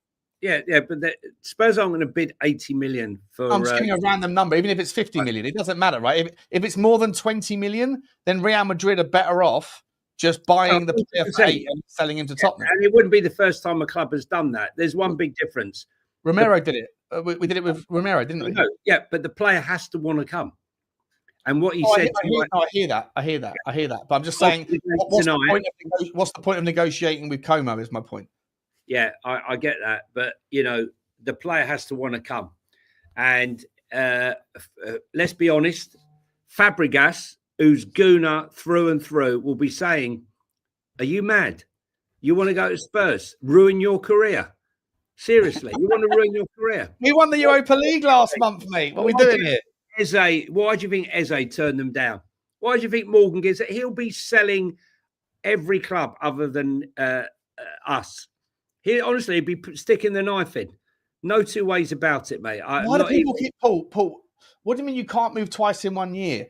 But Spurs aren't going to bid 80 million for. I'm just giving a random number, even if it's 50 million. It doesn't matter, right? If it's more than 20 million, then Real Madrid are better off just buying the player for 8 and selling him to Tottenham. And it wouldn't be the first time a club has done that. There's one big difference. Romero did it. We did it with Romero, didn't we? No, yeah, but the player has to want to come. And what he said... I hear that. But I'm just saying, what's the point of negotiating with Como is my point. Yeah, I get that. But, you know, the player has to want to come. And let's be honest, Fabregas, who's Gooner through and through, will be saying, are you mad? You want to go to Spurs? Ruin your career? Seriously, you want to ruin your career? We won the Europa League last month, mate. What are we doing here? Why do you think Eze turned them down? Why do you think Morgan gets it? He'll be selling every club other than us. He'd be sticking the knife in. No two ways about it, mate. Why do people keep Paul? What do you mean you can't move twice in 1 year?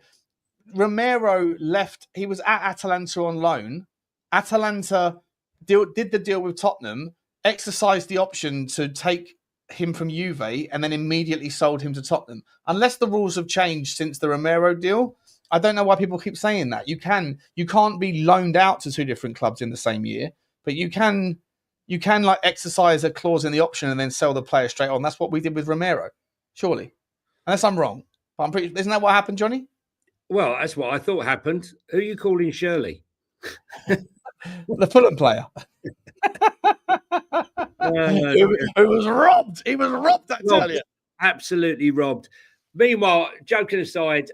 Romero left. He was at Atalanta on loan. Atalanta did the deal with Tottenham, exercised the option to take him from Juve and then immediately sold him to Tottenham. Unless the rules have changed since the Romero deal, I don't know why people keep saying that. You can't be loaned out to two different clubs in the same year, but you can like exercise a clause in the option and then sell the player straight on. That's what we did with Romero, surely. Unless I'm wrong. But isn't that what happened, Johnny? Well, that's what I thought happened. Who are you calling Shirley? The Fulham player. Who was robbed. He was robbed, I tell you. Absolutely robbed. Meanwhile, joking aside,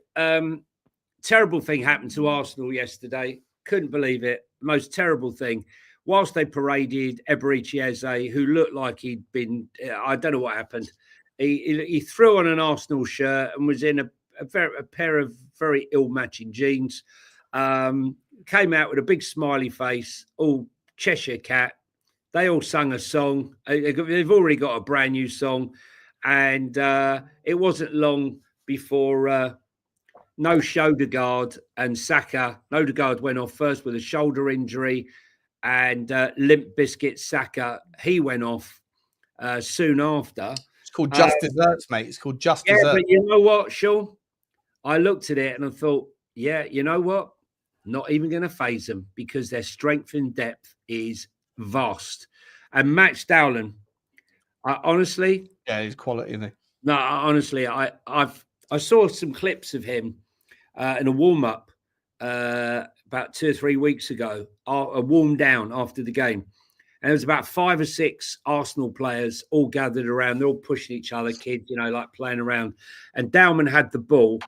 terrible thing happened to Arsenal yesterday. Couldn't believe it. Most terrible thing. Whilst they paraded Eberechi Eze, who looked like he'd been, I don't know what happened. He threw on an Arsenal shirt and was in a pair of very ill-matching jeans. Came out with a big smiley face, all Cheshire Cat. They all sung a song. They've already got a brand new song. And it wasn't long before no shoulder guard and Saka. Odegaard went off first with a shoulder injury, and Limp Bizkit Saka, he went off soon after. It's called Just Desserts, mate. It's called Just Yeah, Desserts. but you know what, Sean? I looked at it and I thought, yeah, you know what? Not even going to phase them because their strength and depth is vast. And Max Dowland, honestly, Yeah, he's quality, isn't he? no, honestly, I saw some clips of him in a warm up about 2 or 3 weeks ago, a warm down after the game. And there was about 5 or 6 Arsenal players all gathered around. They're all pushing each other, kids, you know, like playing around. And Dowman had the ball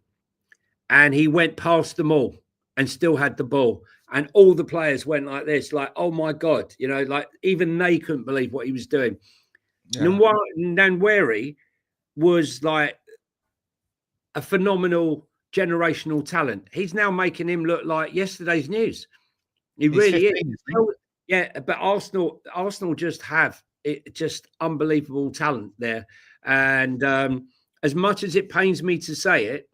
and he went past them all and still had the ball. And all the players went like this, like, oh my God, you know, like even they couldn't believe what he was doing. Yeah. Nwaneri was like a phenomenal generational talent. He's now making him look like yesterday's news. He really 15, is. Yeah, but Arsenal just have just unbelievable talent there. And as much as it pains me to say it,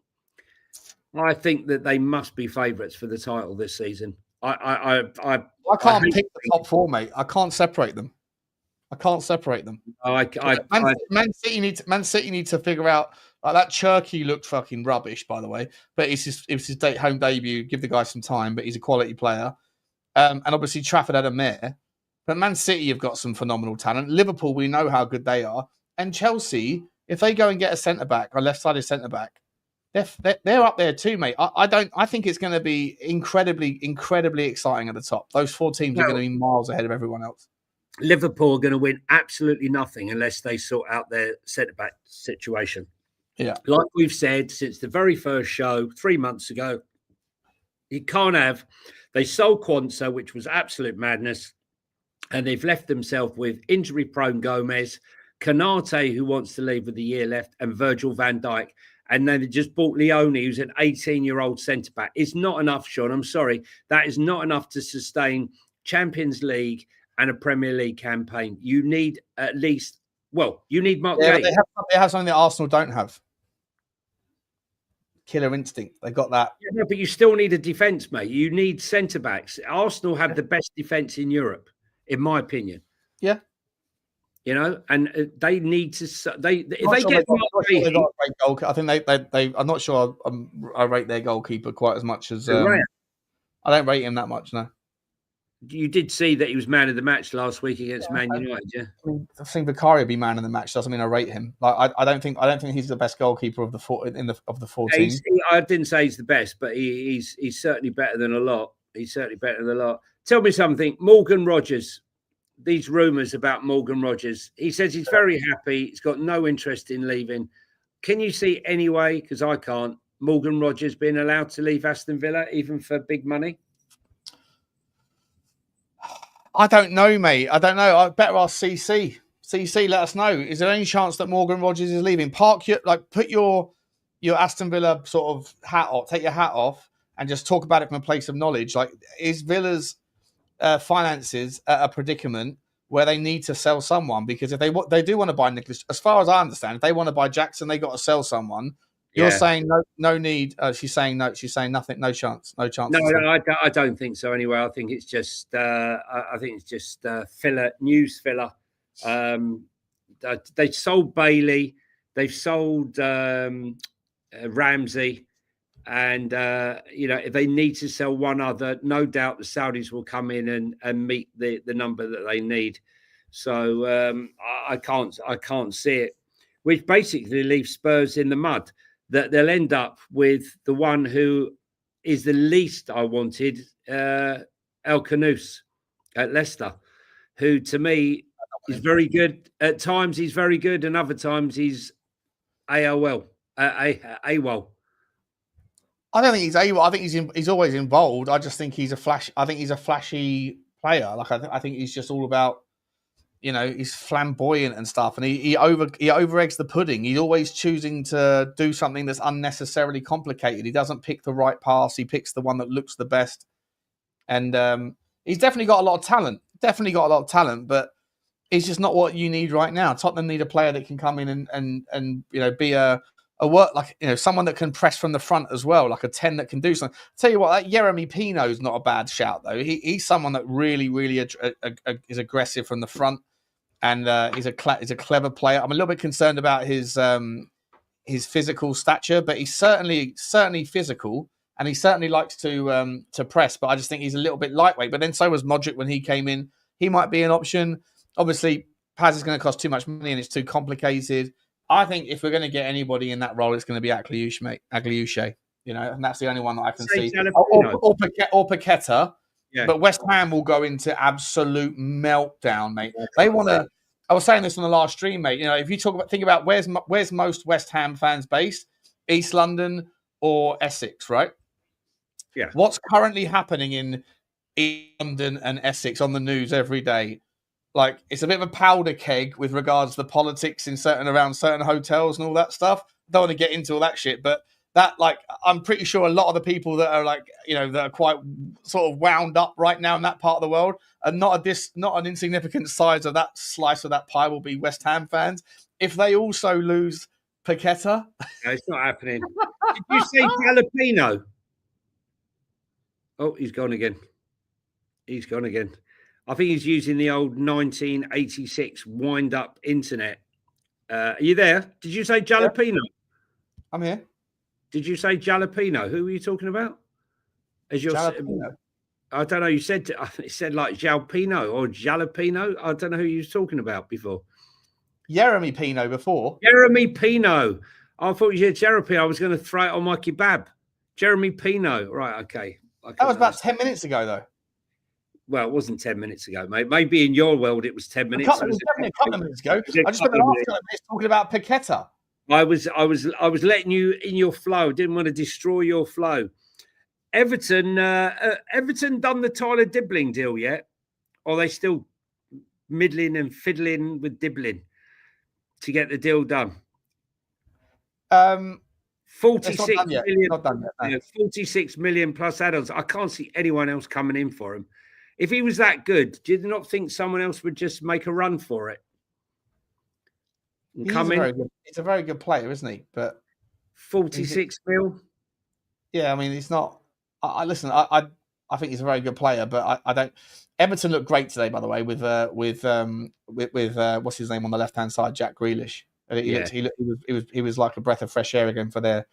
I think that they must be favourites for the title this season. I can't pick the top 4, mate. I can't separate them. Man City need to figure out. Like that Cherky looked fucking rubbish, by the way. But it was his home debut. Give the guy some time, but he's a quality player. And obviously Trafford had a mare. But Man City have got some phenomenal talent. Liverpool, we know how good they are. And Chelsea, if they go and get a centre back, a left-sided centre back, they're up there too, mate. I think it's going to be incredibly exciting at the top. Those 4 teams are going to be miles ahead of everyone else. Liverpool are going to win absolutely nothing unless they sort out their centre-back situation. Yeah. Like we've said since the very first show 3 months ago, you can't have. They sold Quansah, which was absolute madness, and they've left themselves with injury-prone Gomez, Kanate, who wants to leave with a year left, and Virgil van Dijk. And then they just bought Leone, who's an 18-year-old centre-back. It's not enough, Sean. I'm sorry. That is not enough to sustain Champions League and a Premier League campaign. You need at least, you need Mark Gay. They have something that Arsenal don't have. Killer instinct. They got that. Yeah, but you still need a defence, mate. You need centre-backs. Arsenal have the best defence in Europe, in my opinion. Yeah. You know, and they need to. They got a great goalkeeper. I think they. I'm not sure I rate their goalkeeper quite as much as. I don't rate him that much. No. You did see that he was man of the match last week against Man United, yeah. I mean, I think Vicario be man of the match doesn't mean I rate him. Like I don't think he's the best goalkeeper of the 14. I didn't say he's the best, but he's certainly better than a lot. Tell me something, Morgan Rogers. These rumours about Morgan Rogers. He says he's very happy. He's got no interest in leaving. Can you see any way, because I can't, Morgan Rogers being allowed to leave Aston Villa, even for big money? I don't know, mate. I don't know. I better ask CC. CC, let us know. Is there any chance that Morgan Rogers is leaving? Put your Aston Villa sort of hat off, take your hat off, and just talk about it from a place of knowledge. Like, is Villa's finances at a predicament where they need to sell someone? Because if they do want to buy Nicholas, as far as I understand, if they want to buy Jackson, they got to sell someone. You're saying no need. She's saying no. She's saying nothing. No chance. No chance. No, I don't think so. Anyway, I think it's just. Filler news filler. They sold Bailey. They've sold Ramsey, and if they need to sell one other, no doubt the Saudis will come in and meet the number that they need. So I can't see it, which basically leaves Spurs in the mud. That they'll end up with the one who is the least I wanted, El Khanous at Leicester, who to me is very good. At times he's very good, and other times he's AOL, AWOL. I don't think he's able. I think he's always involved. I just think he's a flash. I think he's a flashy player. Like I think he's just all about, he's flamboyant and stuff, and he over eggs the pudding. He's always choosing to do something that's unnecessarily complicated. He doesn't pick the right pass. He picks the one that looks the best, and he's definitely got a lot of talent. But it's just not what you need right now. Tottenham need a player that can come in and be a work, like, someone that can press from the front as well, like a 10 that can do something. I'll tell you what, that Jeremy Pino is not a bad shout though. He's someone that really is aggressive from the front, and he's a clever player. I'm a little bit concerned about his physical stature, but he's certainly physical, and he certainly likes to press. But I just think he's a little bit lightweight. But then so was Modric when he came in. He might be an option. Obviously, Paz is going to cost too much money and it's too complicated. I think if we're going to get anybody in that role, it's going to be Agliush, mate. Agliush, and that's the only one that I can see. Or Paqueta. Yeah. But West Ham will go into absolute meltdown, mate. They want to. I was saying this on the last stream, mate. If you think about where's most West Ham fans based, East London or Essex, right? Yeah. What's currently happening in East London and Essex on the news every day? Like, it's a bit of a powder keg with regards to the politics around certain hotels and all that stuff. Don't want to get into all that shit, but that, like, I'm pretty sure a lot of the people that are like, that are quite sort of wound up right now in that part of the world, and not an insignificant size of that slice of that pie will be West Ham fans. If they also lose Paqueta, no, it's not happening. Did you say Jalapeno? Oh, he's gone again. I think he's using the old 1986 wind-up internet. Are you there? Did you say Jalapeno? I'm here. Did you say Jalapeno? Who were you talking about? Jalapeno. I don't know. You said it said like Jalapeno or Jalapeno. I don't know who you were talking about before. Jeremy Pino before. Jeremy Pino. I thought you said Jeremy. I was going to throw it on my kebab. Jeremy Pino. Right. Okay. That was about 10 minutes ago, though. Well, it wasn't 10 minutes ago, mate. Maybe in your world it was 10 minutes. It was definitely a couple of minutes ago. I just spent the last couple of minutes talking about Paqueta. I was letting you in your flow. Didn't want to destroy your flow. Everton done the Tyler Dibbling deal yet? Or are they still middling and fiddling with Dibbling to get the deal done? 46 million. Not done yet, no. 46 million plus add-ons. I can't see anyone else coming in for him. If he was that good, do you not think someone else would just make a run for it? He's a very good player, isn't he? But 46 mil. Yeah, I mean, it's not. I think he's a very good player, but I don't. Everton looked great today, by the way, with what's his name on the left hand side, Jack Grealish. He was like a breath of fresh air again for their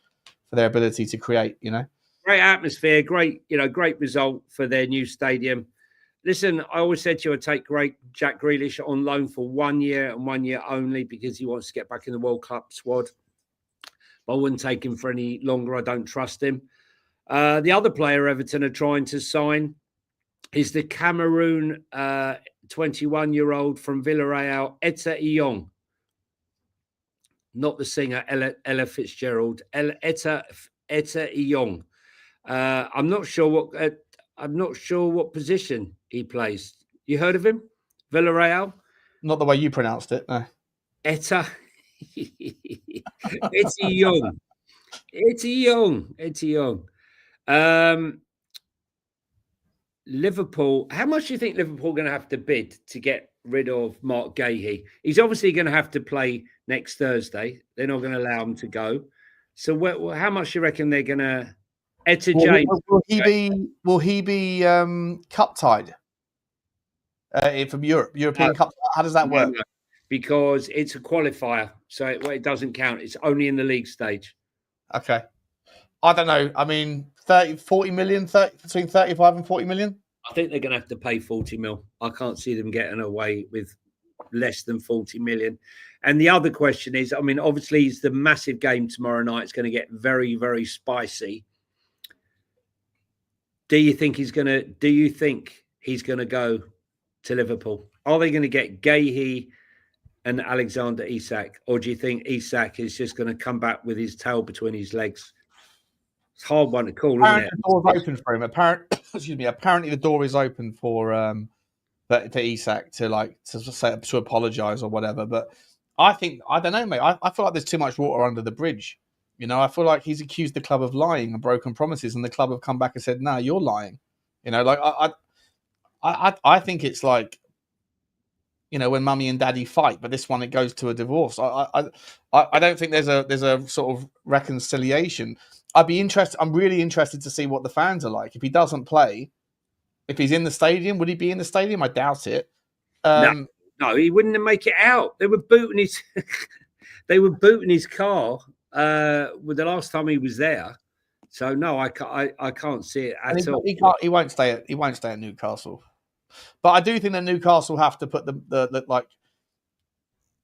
ability to create. Great atmosphere, great result for their new stadium. Listen, I always said to you, I'd take Jack Grealish on loan for 1 year and 1 year only because he wants to get back in the World Cup squad. But I wouldn't take him for any longer. I don't trust him. The other player Everton are trying to sign is the Cameroon 21-year-old from Villarreal, Etta Iyong. Not the singer Ella Fitzgerald, Etta Iyong. I'm not sure what position he plays. You heard of him? Villarreal? Not the way you pronounced it, no. Etta. It's Iyong. Liverpool. How much do you think Liverpool are going to have to bid to get rid of Mark Gahey? He's obviously going to have to play next Thursday. They're not going to allow him to go. So how much do you reckon they're going to... Etta James. Will he be cup tied from European Cup? How does that work? No, because it's a qualifier, so it doesn't count. It's only in the league stage. Okay. I don't know. I mean, 40 million, between 35 and 40 million? I think they're going to have to pay 40 mil. I can't see them getting away with less than 40 million. And the other question is, I mean, obviously it's the massive game tomorrow night. It's going to get very, very spicy. Do you think he's going to go to Liverpool? Are they going to get Gahey and Alexander Isak, or do you think Isak is just going to come back with his tail between his legs? It's a hard one to call, isn't it? The door's open for him. Apparently the door is open for Isak to apologise or whatever. But I don't know, mate. I feel like there's too much water under the bridge. You know, I feel like he's accused the club of lying and broken promises, and the club have come back and said, "No, you're lying." You know, like I think it's like, you know, when mummy and daddy fight, but this one it goes to a divorce. I don't think there's a sort of reconciliation. I'm really interested to see what the fans are like if he doesn't play. If he's in the stadium, would he be in the stadium? I doubt it. No, he wouldn't make it out. They were booting his. They were booting his car. With the last time he was there. So no, I can't see it at all. He won't stay at Newcastle. But I do think that Newcastle have to put the like,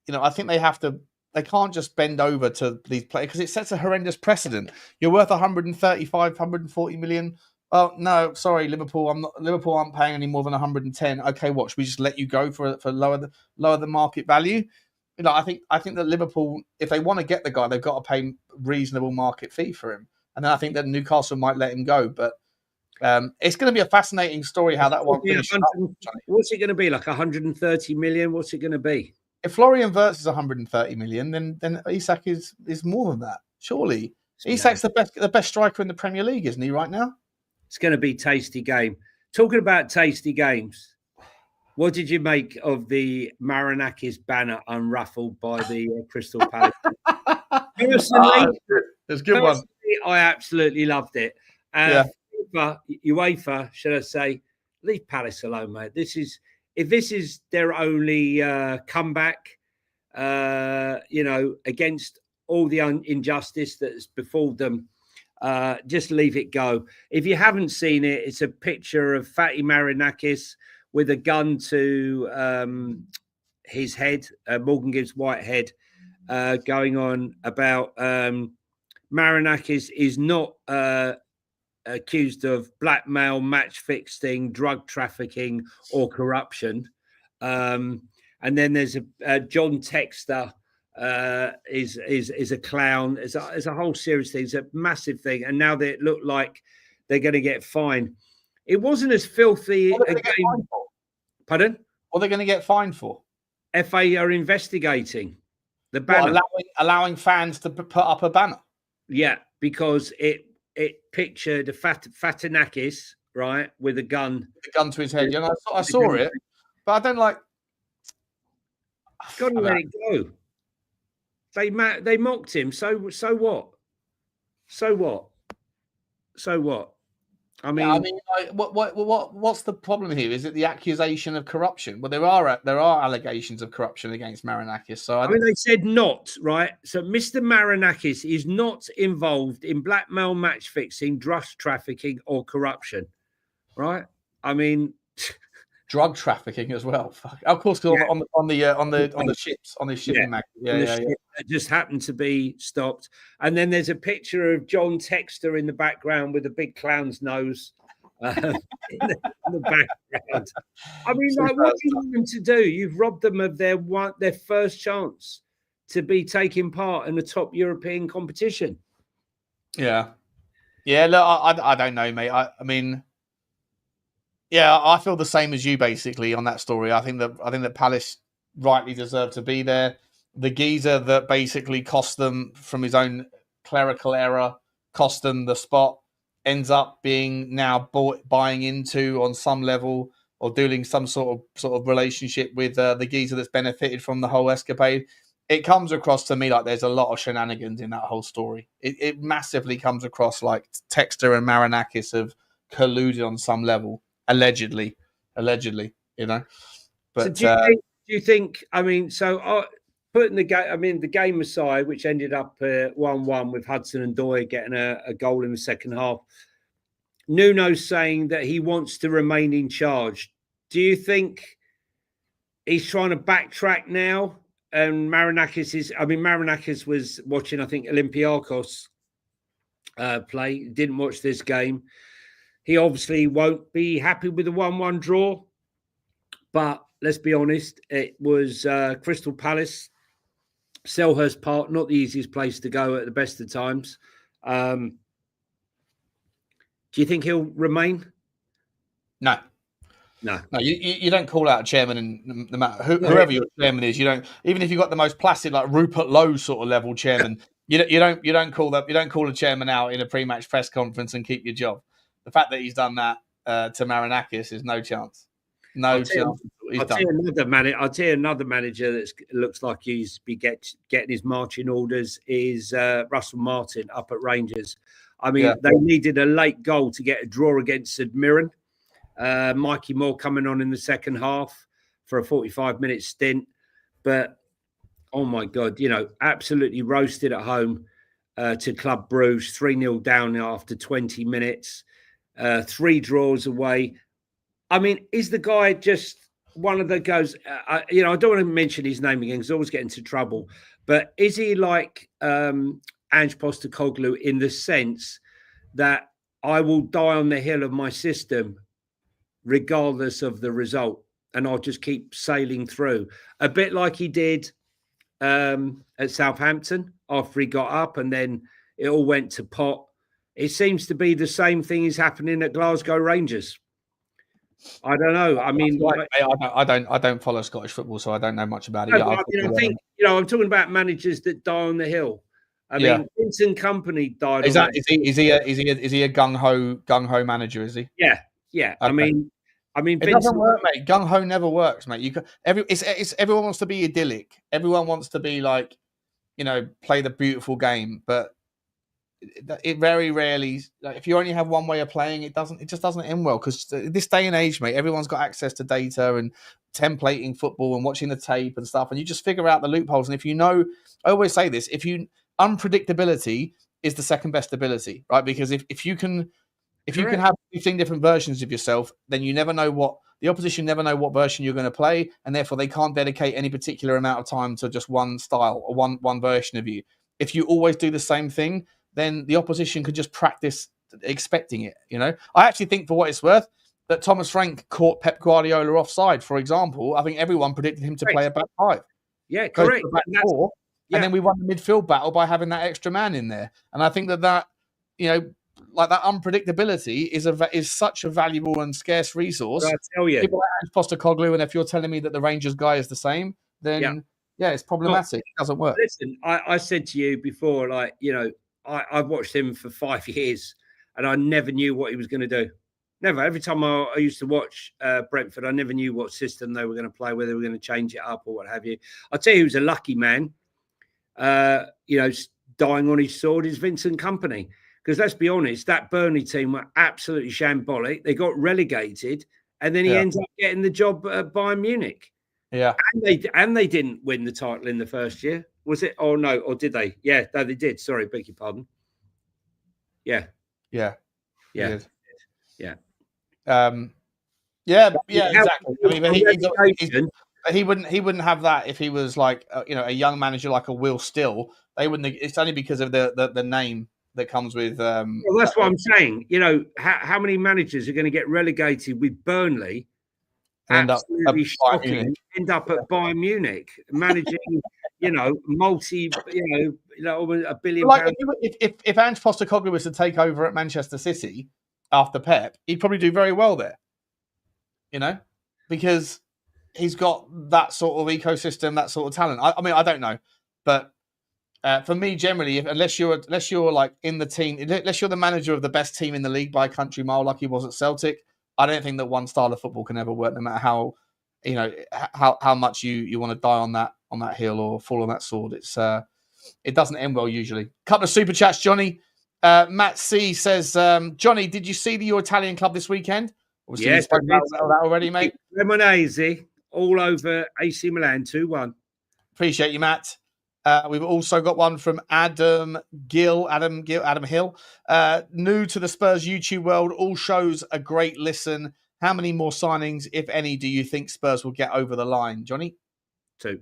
you know, I think they have to. They can't just bend over to these players because it sets a horrendous precedent. You're worth 135, 140 million. Oh no, sorry, Liverpool. Liverpool aren't paying any more than 110. Okay, what? Should we just let you go for lower the market value? You know, I think that Liverpool, if they want to get the guy, they've got to pay reasonable market fee for him. And then I think that Newcastle might let him go. But it's going to be a fascinating story how that one finishes. What's it going to be? Like 130 million? What's it going to be? If Florian Wirtz is 130 million, then Isak is more than that. Surely, Isak's the best striker in the Premier League, isn't he? Right now, it's going to be a tasty game. Talking about tasty games. What did you make of the Marinakis banner unruffled by the Crystal Palace? Personally, it's a good one. I absolutely loved it. UEFA, should I say, leave Palace alone, mate. If this is their only comeback, you know, against all the injustice that's befalled them, just leave it go. If you haven't seen it, it's a picture of Fatty Marinakis with a gun to his head, Morgan Gibbs' white head, going on about Marinakis is not accused of blackmail, match fixing, drug trafficking, or corruption. And then there's a John Textor is a clown. It's a whole series thing. It's a massive thing. And now they look like they're going to get fined. It wasn't as filthy a game. Pardon? What are they going to get fined for? FA are investigating the banner. What, allowing fans to put up a banner? Yeah, because it pictured a Fatinakis, right, with a gun. A gun to his head. You know, I saw it, but I don't like. Got to let it go. They mocked him. So what? So what? So what? I mean, like, what's the problem here? Is it the accusation of corruption? Well, there are allegations of corruption against Marinakis. So I mean, they said not, right? So Mr. Marinakis is not involved in blackmail, match fixing, drug trafficking, or corruption, right? I mean, drug trafficking as well. Fuck. Of course, on the ships, on the shipping magazine. It just happened to be stopped. And then there's a picture of John Textor in the background with a big clown's nose in the background. I mean, like, what do you want them to do? You've robbed them of their first chance to be taking part in a top European competition. Yeah. Look, I don't know, mate. I mean. Yeah, I feel the same as you basically on that story. I think that Palace rightly deserve to be there. The geezer that basically cost them from his own clerical error, cost them the spot, ends up being now buying into on some level or doing some sort of relationship with the geezer that's benefited from the whole escapade. It comes across to me like there's a lot of shenanigans in that whole story. It massively comes across like Textor and Marinakis have colluded on some level. Allegedly, you know. But so do you think? I mean, so putting the game. I mean, the game aside, which ended up 1-1 with Hudson and Doyle getting a goal in the second half. Nuno's saying that he wants to remain in charge. Do you think he's trying to backtrack now? And Marinakis was watching, I think, Olympiacos play. Didn't watch this game. He obviously won't be happy with the 1-1 draw. But let's be honest, it was Crystal Palace, Selhurst Park, not the easiest place to go at the best of times. Do you think he'll remain? No. No, you don't call out a chairman, and no matter whoever your chairman is, you don't. Even if you've got the most placid, like Rupert Lowe sort of level chairman, you don't call a chairman out in a pre-match press conference and keep your job. The fact that he's done that to Marinakis is no chance. No chance. I'll tell you another manager that looks like he's getting his marching orders is Russell Martin up at Rangers. I mean, they needed a late goal to get a draw against St Mirren. Mikey Moore coming on in the second half for a 45-minute stint. But, oh, my God, absolutely roasted at home to Club Bruges, 3-0 down after 20 minutes, 3 draws away. I mean, is the guy just one of the guys, I don't want to mention his name again because I always get into trouble, but is he like Ange Postecoglou in the sense that I will die on the hill of my system regardless of the result, and I'll just keep sailing through, a bit like he did at Southampton after he got up and then it all went to pot. It seems to be the same thing is happening at Glasgow Rangers. I don't know. I mean, I don't follow Scottish football, so I don't know much about it. No, I'm talking about managers that die on the hill. I mean, Vincent Kompany died. Is he a gung ho manager? Is he? Yeah. Okay. I mean, it doesn't work, mate. Gung ho never works, mate. Everyone wants to be idyllic. Everyone wants to be like, play the beautiful game, but it very rarely. Like, if you only have one way of playing, it just doesn't end well. Because this day and age, mate, everyone's got access to data and templating football and watching the tape and stuff, and you just figure out the loopholes. And I always say this: unpredictability is the second best ability, right? Because if you can have 15 different versions of yourself, then the opposition never know what version you're going to play, and therefore they can't dedicate any particular amount of time to just one style or one version of you. If you always do the same thing, then the opposition could just practice expecting it. I actually think, for what it's worth, that Thomas Frank caught Pep Guardiola offside, for example. I think everyone predicted him to play a back 5. Yeah, correct. Back 4, and then we won the midfield battle by having that extra man in there. And I think that that unpredictability is such a valuable and scarce resource. I tell you, people like Postecoglou, and if you're telling me that the Rangers guy is the same, then it's problematic. It doesn't work. Listen, I said to you before, I've watched him for 5 years, and I never knew what he was going to do. Never. Every time I used to watch Brentford, I never knew what system they were going to play, whether they were going to change it up or what have you. I'll tell you who's a lucky man, dying on his sword, is Vincent Kompany. Because let's be honest, that Burnley team were absolutely shambolic. They got relegated, and then he ends up getting the job at Bayern Munich. Yeah. And they didn't win the title in the first year. Was it? Oh, no. Or did they? Yeah, no, they did. Sorry, beg your pardon. Yeah. Yeah. Yeah. Yeah. Exactly. I mean, he wouldn't have that if he was like, a young manager like a Will Still. They wouldn't. It's only because of the name that comes with. Well, that's what I'm saying. How many managers are going to get relegated with Burnley? Absolutely shocking. End up at Bayern Munich managing, multi, a billion. Like if Ange Postecoglou was to take over at Manchester City after Pep, he'd probably do very well there. Because he's got that sort of ecosystem, that sort of talent. I mean, I don't know, but for me, generally, unless you're like in the team, unless you're the manager of the best team in the league by a country mile, like he was at Celtic, I don't think that one style of football can ever work, no matter how much you want to die on that hill or fall on that sword. It doesn't end well usually. Couple of super chats, Johnny. Matt C says, Johnny, did you see your Italian club this weekend? Obviously, yes, I spoke about that already, mate. Lemonade all over AC Milan 2-1. Appreciate you, Matt. We've also got one from Adam Hill. New to the Spurs YouTube world, all shows a great listen. How many more signings, if any, do you think Spurs will get over the line, Johnny? 2.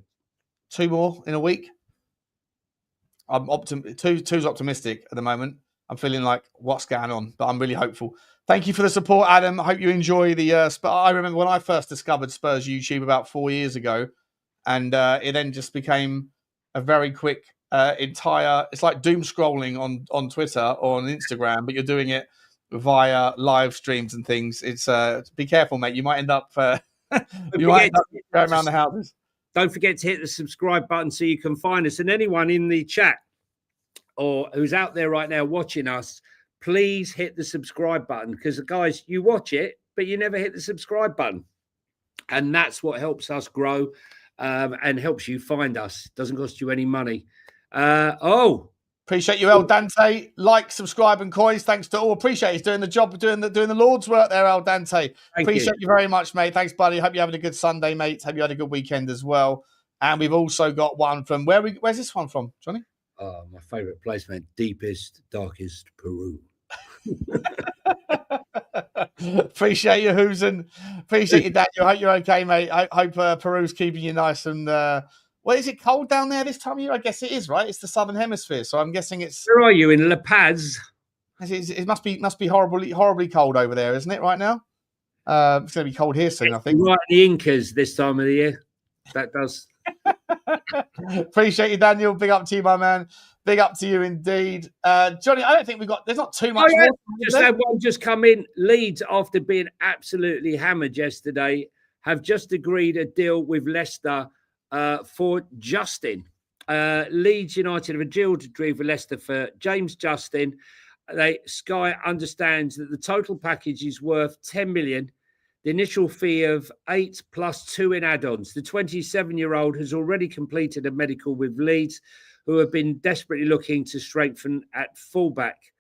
2 more in a week? I'm two's optimistic at the moment. I'm feeling like, what's going on? But I'm really hopeful. Thank you for the support, Adam. I hope you enjoy the I remember when I first discovered Spurs YouTube about 4 years ago, and it then just became a very quick it's like doom scrolling on Twitter or on Instagram, but you're doing it via live streams and things. It's be careful, mate. You might end up going around the houses. Don't forget to hit the subscribe button so you can find us. And anyone in the chat or who's out there right now watching us, please hit the subscribe button, because guys, you watch it, but you never hit the subscribe button. And that's what helps us grow and helps you find us. Doesn't cost you any money. Appreciate you, El Dante. Like, subscribe, and coins. Thanks to all. Appreciate he's doing the job, doing the Lord's work there, El Dante. Appreciate you very much, mate. Thanks, buddy. Hope you're having a good Sunday, mate. Hope you had a good weekend as well. And we've also got one from where's this one from, Johnny? Oh, my favourite place, man. Deepest, darkest Peru. Appreciate you, Hoosen. Appreciate you, Daniel. Hope you're okay, mate. I hope Peru's keeping you nice and. Well, is it cold down there this time of year? I guess it is, right? It's the southern hemisphere, so I'm guessing it's. Where are you, in La Paz? It must be horribly cold over there, isn't it? Right now, it's going to be cold here soon, I think. Right, the Incas this time of the year. That does. Appreciate you, Daniel. Big up to you, my man. Big up to you indeed, Johnny. I don't think there's not too much. More, just had one just come in. Leeds, after being absolutely hammered yesterday, have just agreed a deal with Leicester. For Justin. Leeds United have a deal to agree with Leicester for James Justin. Sky understands that the total package is worth 10 million, the initial fee of 8 plus 2 in add-ons. The 27-year-old has already completed a medical with Leeds, who have been desperately looking to strengthen at fullback.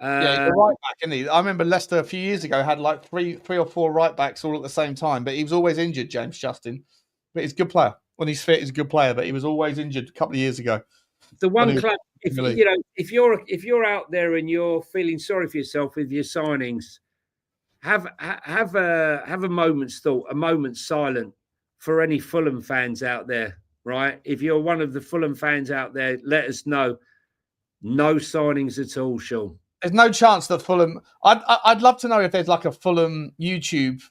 Yeah, he's a right back, isn't he? I remember Leicester a few years ago had like three or four right backs all at the same time, but he was always injured, James Justin. But he's a good player. When he's fit, he's a good player, but he was always injured a couple of years ago. The one club, if you're out there and you're feeling sorry for yourself with your signings, have a moment's thought, a moment's silence for any Fulham fans out there, right? If you're one of the Fulham fans out there, let us know. No signings at all, Sean. There's no chance that Fulham. I'd love to know if there's like a Fulham YouTube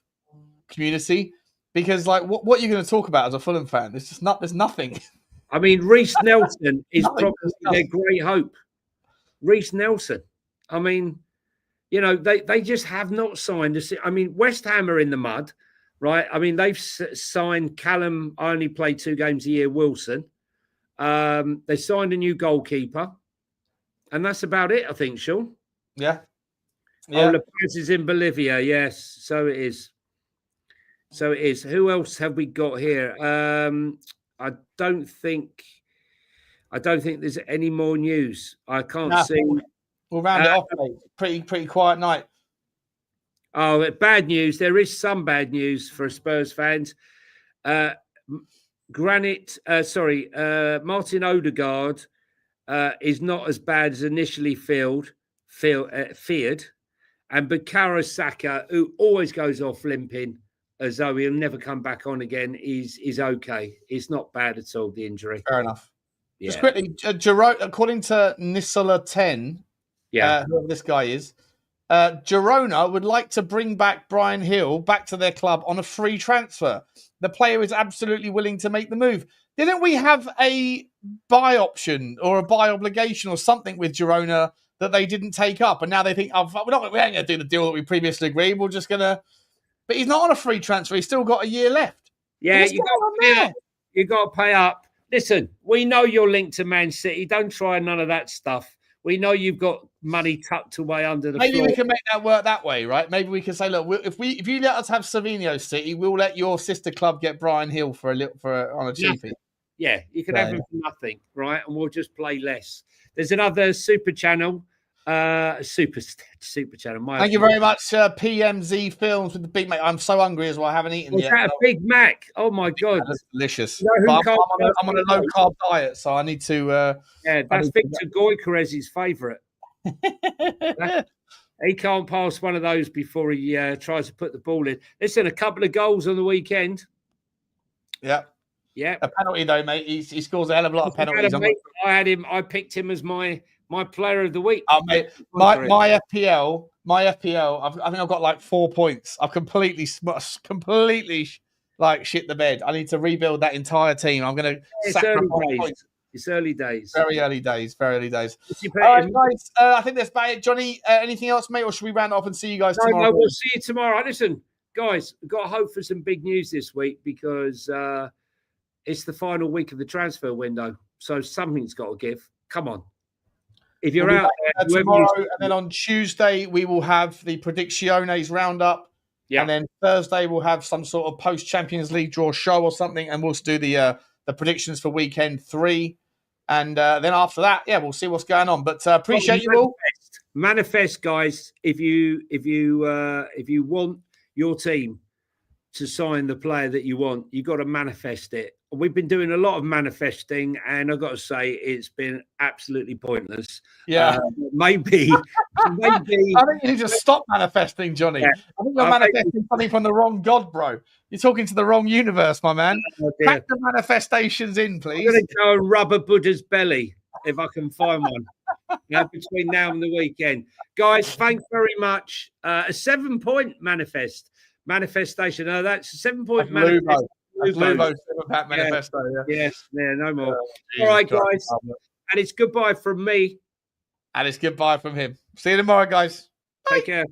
community. Because, like, what are you going to talk about as a Fulham fan? There's nothing. I mean, Reece Nelson is probably their great hope. Reece Nelson. I mean, they just have not signed. I mean, West Ham are in the mud, right? I mean, they've signed Callum. I only play 2 games a year. Wilson. They signed a new goalkeeper, and that's about it, I think, Sean. Yeah. Oh, La Paz is in Bolivia. Yes, so it is. So it is. Who else have we got here? I don't think there's any more news. I can't see. We'll round it off, mate. Pretty quiet night. Oh, bad news. There is some bad news for Spurs fans. Martin Odegaard is not as bad as initially feared. And Bukayo Saka, who always goes off limping, as though he'll never come back on again, is okay. It's not bad at all, the injury. Fair enough. Yeah. Just quickly, according to Nisola 10, whoever this guy is, Girona would like to bring back Brian Hill back to their club on a free transfer. The player is absolutely willing to make the move. Didn't we have a buy option or a buy obligation or something with Girona that they didn't take up? And now they think, we ain't going to do the deal that we previously agreed. We're just going to... But he's not on a free transfer. He's still got a year left. Yeah, you got to pay up. Listen, we know you're linked to Man City. Don't try none of that stuff. We know you've got money tucked away under the floor. Maybe we can make that work that way, right? Maybe we can say, look, if you let us have Savinho City, we'll let your sister club get Brian Hill on a cheapie. Yeah, you can have him for nothing, right? And we'll just play less. There's another super channel. Super channel. Thank you very much, PMZ Films with the Big Mac. I'm so hungry as well. I haven't eaten yet. That a Big Mac? Oh my god, that's delicious. You know I'm on a low carb diet, so I need to. That's Victor Goykarez's favourite. He can't pass one of those before he tries to put the ball in. Listen, a couple of goals on the weekend. Yeah. Yeah. A penalty though, mate. He scores a hell of a lot of penalties. I picked him as my My player of the week. Oh, mate, my FPL. I think I've got like 4 points. I've completely like shit the bed. I need to rebuild that entire team. I'm going to sacrifice points. It's early days. Very early days. All right, guys. I think that's about it. Johnny, anything else, mate, or should we round off and see you guys tomorrow? No, we'll see you tomorrow. Listen, guys, we've got to hope for some big news this week because it's the final week of the transfer window. So something's got to give. Come on. If you're out there, tomorrow, and then on Tuesday we will have the Predicciones roundup, and then Thursday we'll have some sort of post Champions League draw show or something, and we'll do the predictions for weekend 3, and then after that, we'll see what's going on. But appreciate you all. Manifest, guys. If you want your team to sign the player that you want, you got to manifest it. We've been doing a lot of manifesting, and I've got to say it's been absolutely pointless. Yeah, maybe. I think you need to stop manifesting, Johnny. Yeah. I think you're manifesting something from the wrong god, bro. You're talking to the wrong universe, my man. Pack the manifestations in, please. I'm going to go and rub a Buddha's belly if I can find one. Between now and the weekend, guys. Thanks very much. A 7-point manifestation. No, that's a 7-point manifestation. Manifesto. Yes, no more. All right, guys. And it's goodbye from me. And it's goodbye from him. See you tomorrow, guys. Take care.